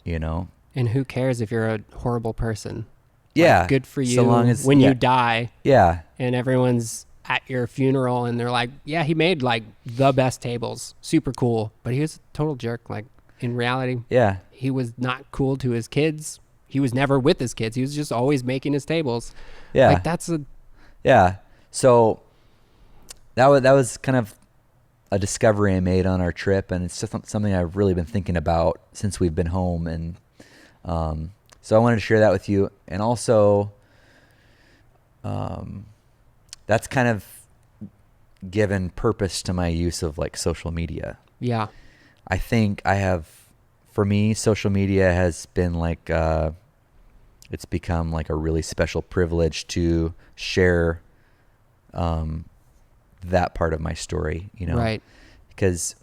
You know? And who cares if you're a horrible person? Yeah. Like, good for you So long as when you die Yeah. and everyone's at your funeral and they're like, yeah, he made like the best tables. Super cool. But he was a total jerk. Like, in reality, Yeah. he was not cool to his kids. He was never with his kids. He was just always making his tables. Yeah. Like, that's a... Yeah. So that was kind of a discovery I made on our trip, and it's just something I've really been thinking about since we've been home. And so I wanted to share that with you. And also, that's kind of given purpose to my use of like social media. Yeah. I think for me, social media has been like, it's become like a really special privilege to share that part of my story, you know? Right. Because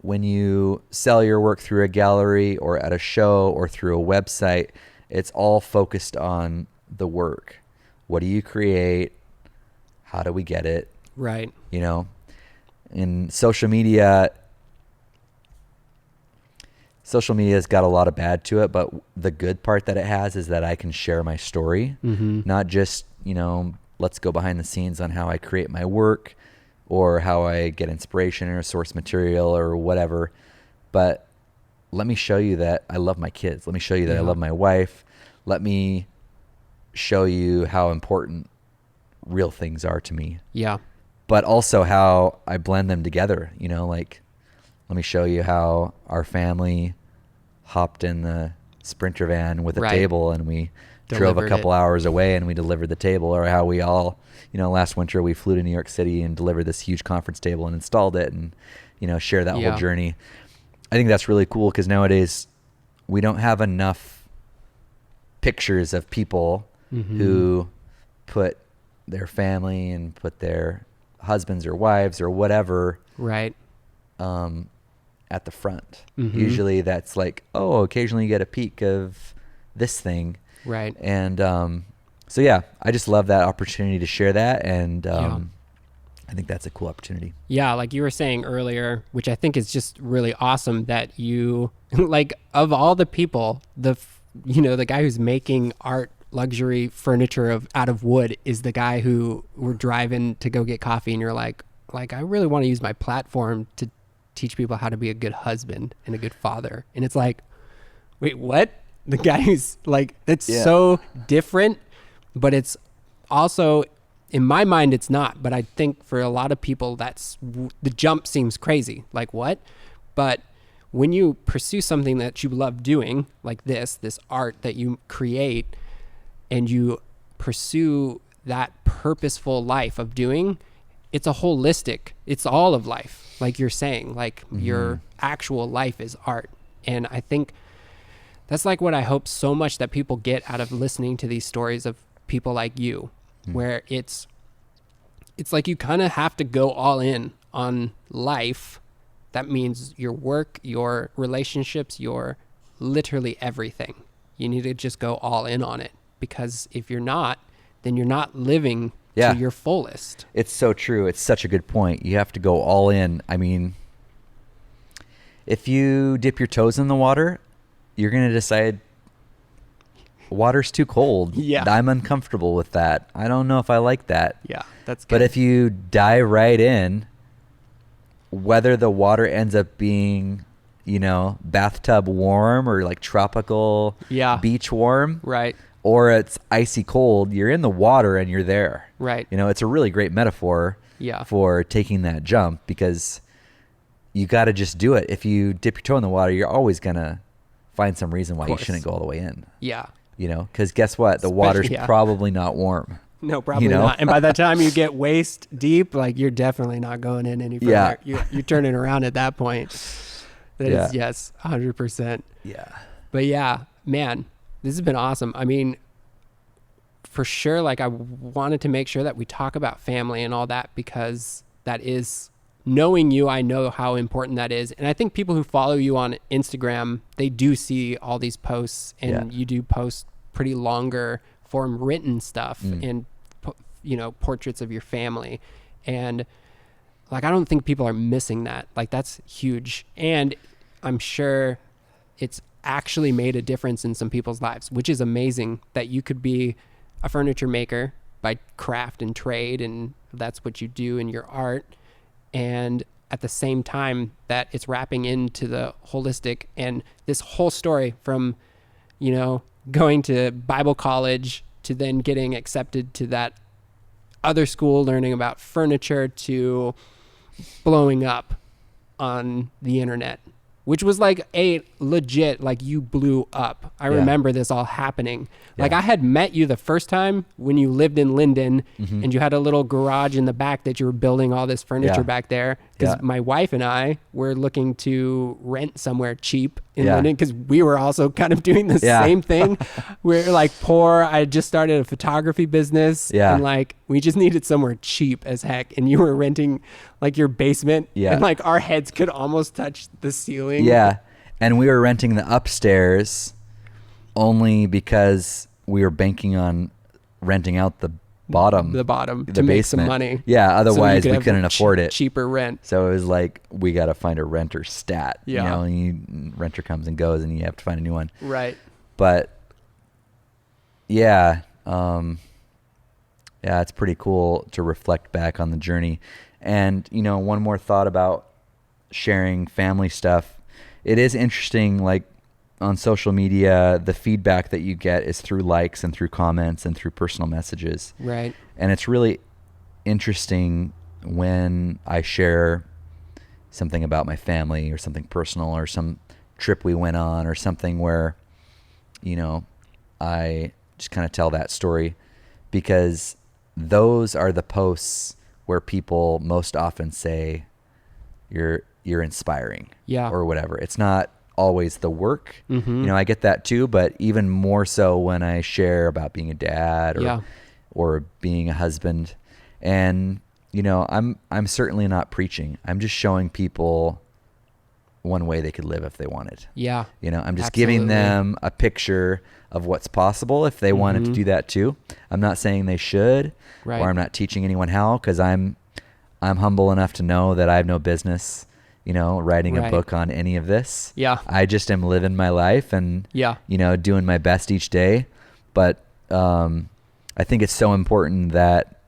when you sell your work through a gallery or at a show or through a website, it's all focused on the work. What do you create? How do we get it? Right. You know? In social media has got a lot of bad to it, but the good part that it has is that I can share my story, Mm-hmm. not just, you know, let's go behind the scenes on how I create my work or how I get inspiration or source material or whatever, but let me show you that I love my kids. Let me show you that I love my wife. Let me show you how important real things are to me. Yeah. But also how I blend them together, you know, like, let me show you how our family hopped in the Sprinter van with a Right. table, and we drove a Delivered couple it. hours away and we delivered the table. Or how we all, you know, last winter we flew to New York City and delivered this huge conference table and installed it, and, you know, share that Yeah. whole journey. I think that's really cool, because nowadays we don't have enough pictures of people Mm-hmm. who put their family and put their husbands or wives or whatever Right. at the front. Mm-hmm. Usually that's like, oh, occasionally you get a peek of this thing. Right. And so, yeah, I just love that opportunity to share that. And I think that's a cool opportunity. Yeah, like you were saying earlier, which I think is just really awesome that you, like, of all the people, the guy who's making art luxury furniture out of wood is the guy who we're driving to go get coffee, and you're like, I really want to use my platform to teach people how to be a good husband and a good father. And it's like, wait, what? The guy who's like, that's so different, but it's also, in my mind, it's not. But I think for a lot of people, the jump seems crazy. Like, what? But when you pursue something that you love doing, like this art that you create, and you pursue that purposeful life of doing, it's a holistic, it's all of life. Like you're saying, like your actual life is art. And I think that's like what I hope so much that people get out of listening to these stories of people like you, where it's like you kind of have to go all in on life. That means your work, your relationships, your literally everything. You need to just go all in on it, because if you're not, then you're not living to your fullest. It's so true. It's such a good point. You have to go all in. I mean, if you dip your toes in the water, you're going to decide water's too cold. Yeah. I'm uncomfortable with that. I don't know if I like that. Yeah, that's good. But if you dive right in, whether the water ends up being, bathtub warm or like tropical beach warm, right, or it's icy cold, you're in the water and you're there. Right. It's a really great metaphor for taking that jump, because you got to just do it. If you dip your toe in the water, you're always going to find some reason why you shouldn't go all the way in. Yeah. Because guess what? The water's probably not warm. No, probably not. And by the time you get waist deep, like, you're definitely not going in any further. Yeah. You're turning around at that point. That is, yes, 100%. Yeah. But yeah, man, this has been awesome. I mean, for sure, like, I wanted to make sure that we talk about family and all that, because that is, knowing you, I know how important that is. And I think people who follow you on Instagram, they do see all these posts, and you do post pretty longer form written stuff and, portraits of your family. And like, I don't think people are missing that. Like, that's huge. And I'm sure it's actually made a difference in some people's lives, which is amazing that you could be a furniture maker by craft and trade, and that's what you do in your art. And at the same time that it's wrapping into the holistic, and this whole story from, going to Bible college to then getting accepted to that other school, learning about furniture, to blowing up on the internet, which was like a legit, like, you blew up. I remember this all happening. Like, I had met you the first time when you lived in Linden, and you had a little garage in the back that you were building all this furniture back there. Because my wife and I were looking to rent somewhere cheap in Linden, because we were also kind of doing the same thing. We're like poor. I had just started a photography business, and like, we just needed somewhere cheap as heck. And you were renting like your basement, and like, our heads could almost touch the ceiling. Yeah. And we were renting the upstairs only because we were banking on renting out the bottom to basement. Make some money. Yeah. Otherwise, so we couldn't afford it. Cheaper rent. So it was like, we got to find a renter stat. Yeah. Renter comes and goes, and you have to find a new one. Right. But yeah, it's pretty cool to reflect back on the journey. And, one more thought about sharing family stuff. It is interesting, like, on social media, the feedback that you get is through likes and through comments and through personal messages. Right. And it's really interesting when I share something about my family or something personal or some trip we went on or something where, I just kind of tell that story, because those are the posts where people most often say you're inspiring, or whatever. It's not always the work. I get that too, but even more so when I share about being a dad or being a husband. And I'm certainly not preaching. I'm just showing people one way they could live if they wanted. Yeah. You know, I'm just giving them a picture of what's possible if they wanted to do that too. I'm not saying they should, Right. or I'm not teaching anyone how, because I'm humble enough to know that I have no business, you know, writing a book on any of this. Yeah. I just am living my life and, you know, doing my best each day. But I think it's so important that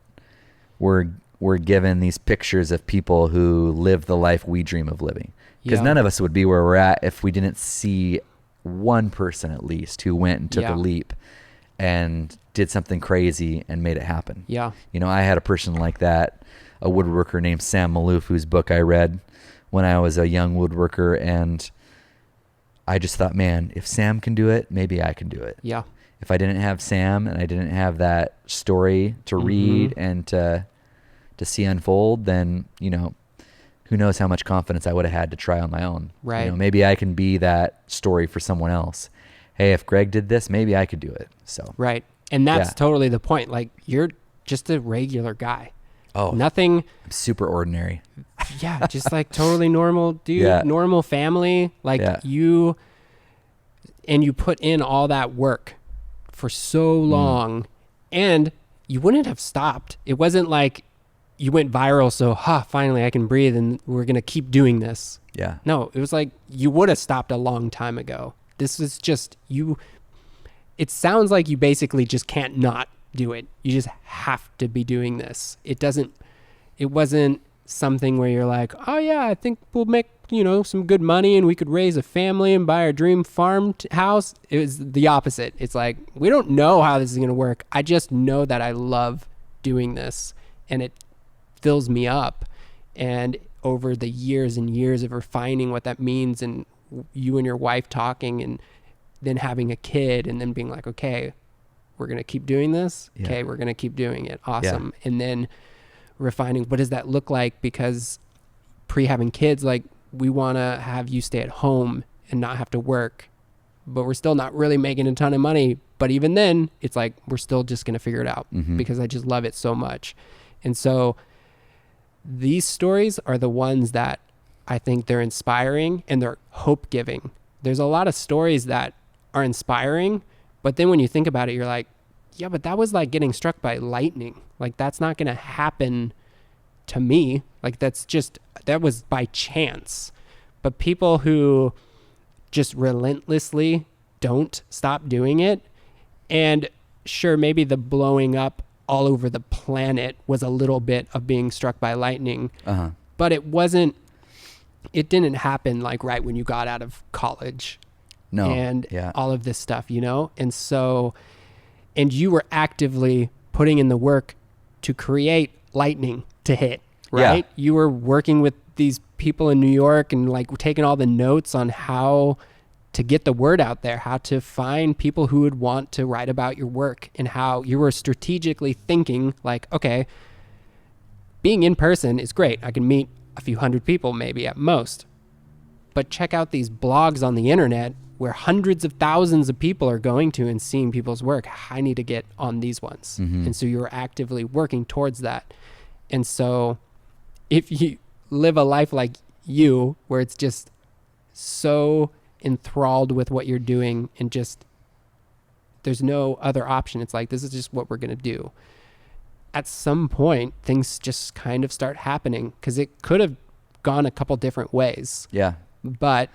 we're given these pictures of people who live the life we dream of living. Because none of us would be where we're at if we didn't see one person at least who went and took a leap and did something crazy and made it happen. Yeah. You know, I had a person like that, a woodworker named Sam Malouf, whose book I read when I was a young woodworker, and I just thought, man, if Sam can do it, maybe I can do it. Yeah. If I didn't have Sam and I didn't have that story to read and to see unfold, then, you know, who knows how much confidence I would have had to try on my own. Right. You know, maybe I can be that story for someone else. Hey, if Greg did this, maybe I could do it. So. Right. And that's totally the point. Like, you're just a regular guy. Oh. Nothing. I'm super ordinary. Yeah. Just like totally normal dude, normal family. Like you put in all that work for so long and you wouldn't have stopped. It wasn't like you went viral, so finally I can breathe and we're going to keep doing this. Yeah. No, it was like you would have stopped a long time ago. This is just you. It sounds like you basically just can't not do it. You just have to be doing this. It wasn't something where you're like, oh yeah, I think we'll make, you know, some good money and we could raise a family and buy our dream farm house. It was the opposite. It's like, we don't know how this is going to work. I just know that I love doing this and it fills me up. And over the years and years of refining what that means, and you and your wife talking and then having a kid and then being like, okay, we're going to keep doing this. Yeah. Okay, we're going to keep doing it. Awesome. Yeah. And then refining, what does that look like? Because pre-having kids, like, we want to have you stay at home and not have to work, but we're still not really making a ton of money. But even then, it's like, we're still just going to figure it out because I just love it so much. And so these stories are the ones that I think they're inspiring and they're hope giving. There's a lot of stories that are inspiring, but then when you think about it, you're like, yeah, but that was like getting struck by lightning. Like, that's not going to happen to me. Like, that was by chance. But people who just relentlessly don't stop doing it, and sure, maybe the blowing up all over the planet was a little bit of being struck by lightning, but it didn't happen like right when you got out of college. No. And all of this stuff, you know? And so, and you were actively putting in the work to create lightning to hit, right? Yeah. You were working with these people in New York and like taking all the notes on how to get the word out there, how to find people who would want to write about your work, and how you were strategically thinking like, okay, being in person is great. I can meet a few hundred people maybe at most, but check out these blogs on the internet where hundreds of thousands of people are going to and seeing people's work. I need to get on these ones. And so you were actively working towards that. And so if you live a life like you, where it's just so enthralled with what you're doing and just there's no other option, it's like, this is just what we're going to do. At some point, things just kind of start happening, because it could have gone a couple different ways. Yeah. But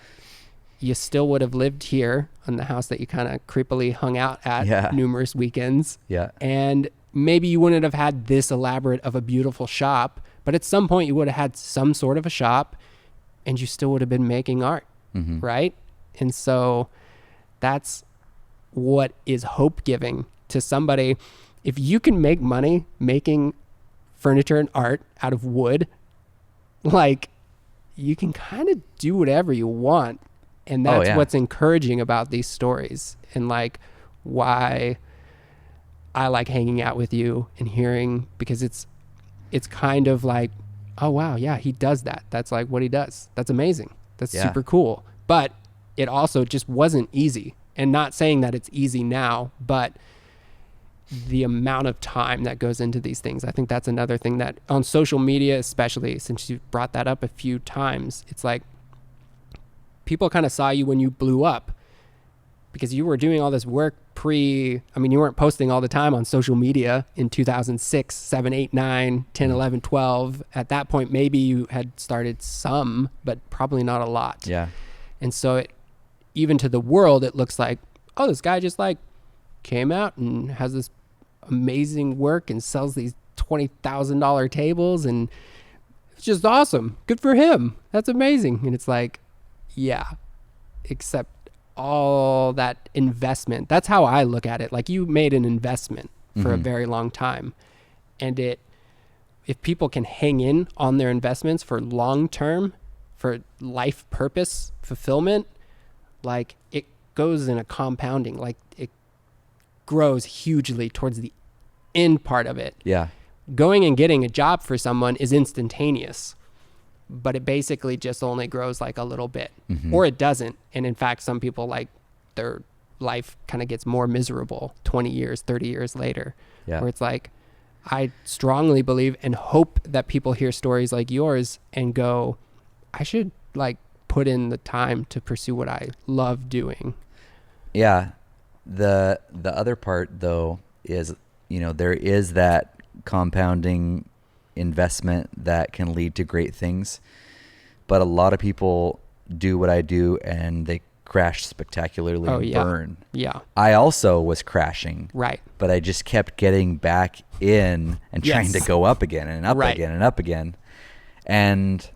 you still would have lived here in the house that you kind of creepily hung out at numerous weekends. Yeah. And maybe you wouldn't have had this elaborate of a beautiful shop, but at some point you would have had some sort of a shop and you still would have been making art, right? And so that's what is hope giving to somebody. If you can make money making furniture and art out of wood, like, you can kind of do whatever you want. And that's what's encouraging about these stories, and like why I like hanging out with you and hearing, because it's kind of like, oh wow, yeah, he does that. That's like what he does. That's amazing. That's super cool. But it also just wasn't easy. And not saying that it's easy now, but the amount of time that goes into these things, I think that's another thing that on social media, especially since you brought that up a few times, it's like people kind of saw you when you blew up because you were doing all this work you weren't posting all the time on social media in 2006, 7, 8, 9, 10, 11, 12. At that point, maybe you had started some, but probably not a lot. Yeah. And so even to the world, it looks like, oh, this guy just like came out and has this amazing work and sells these $20,000 tables, and it's just awesome. Good for him. That's amazing. And it's like, yeah, except all that investment. That's how I look at it. Like, you made an investment for a very long time, and if people can hang in on their investments for long term, for life purpose fulfillment, like, it goes in a compounding, like it grows hugely towards the end part of it. Yeah. Going and getting a job for someone is instantaneous, but it basically just only grows like a little bit, or it doesn't. And in fact, some people, like, their life kind of gets more miserable 20 years, 30 years later, where it's like, I strongly believe and hope that people hear stories like yours and go, I should like put in the time to pursue what I love doing. Yeah. The other part though is, there is that compounding investment that can lead to great things, but a lot of people do what I do and they crash spectacularly and burn. Yeah. I also was crashing. Right. But I just kept getting back in and trying to go up again and up again and up again. And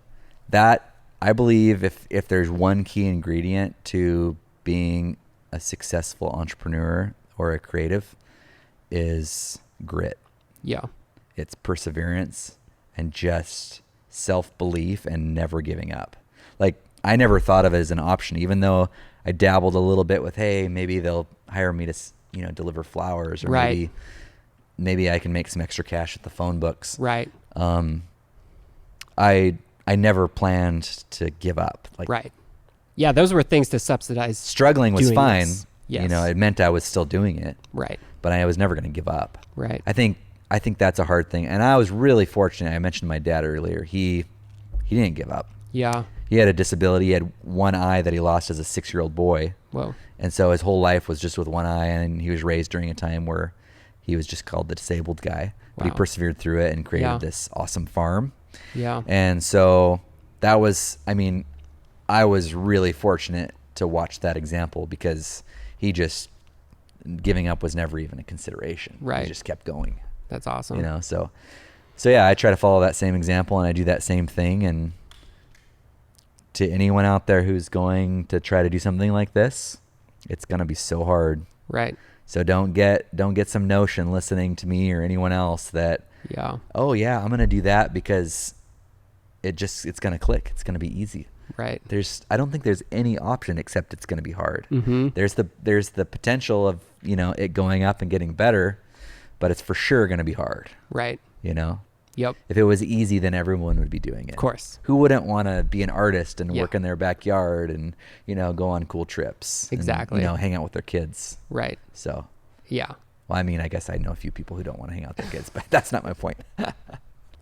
that, I believe, if there's one key ingredient to being a successful entrepreneur or a creative, is grit. Yeah. It's perseverance and just self-belief and never giving up. Like, I never thought of it as an option, even though I dabbled a little bit with, hey, maybe they'll hire me to, deliver flowers, or maybe I can make some extra cash at the phone books. Right. I never planned to give up. Like, right. Yeah, those were things to subsidize. Struggling was fine. Yes. It meant I was still doing it. Right. But I was never going to give up. Right. I think that's a hard thing. And I was really fortunate. I mentioned my dad earlier. He didn't give up. Yeah. He had a disability. He had one eye that he lost as a 6-year-old boy. Whoa. And so his whole life was just with one eye, and he was raised during a time where he was just called the disabled guy. But he persevered through it and created this awesome farm. Yeah. And so that was, I was really fortunate to watch that example, because giving up was never even a consideration. Right. He just kept going. That's awesome. So yeah, I try to follow that same example, and I do that same thing. And to anyone out there who's going to try to do something like this, it's going to be so hard. Right. So don't get some notion listening to me or anyone else that, oh yeah, I'm going to do that because it's going to click. It's going to be easy. Right. I don't think there's any option except it's going to be hard. Mm-hmm. There's the potential of, it going up and getting better, but it's for sure going to be hard. Right. Yep. If it was easy, then everyone would be doing it. Of course. Who wouldn't want to be an artist and work in their backyard and, go on cool trips? Exactly. And, hang out with their kids. Right. So. Yeah. Well, I guess I know a few people who don't want to hang out with their kids, but that's not my point.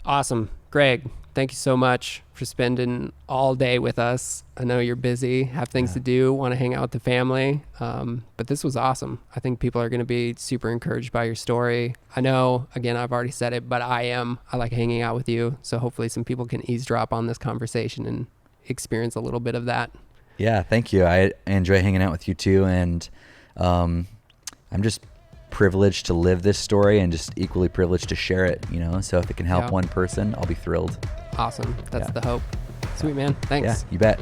Awesome. Greg, thank you so much for spending all day with us. I know you're busy, have things to do, want to hang out with the family. But this was awesome. I think people are going to be super encouraged by your story. I know, again, I've already said it, but I like hanging out with you. So hopefully some people can eavesdrop on this conversation and experience a little bit of that. Yeah, thank you. I enjoy hanging out with you too. And I'm just privileged to live this story and just equally privileged to share it, so if it can help one person, I'll be thrilled. Awesome. That's the hope. Sweet, man. Thanks. Yeah, you bet.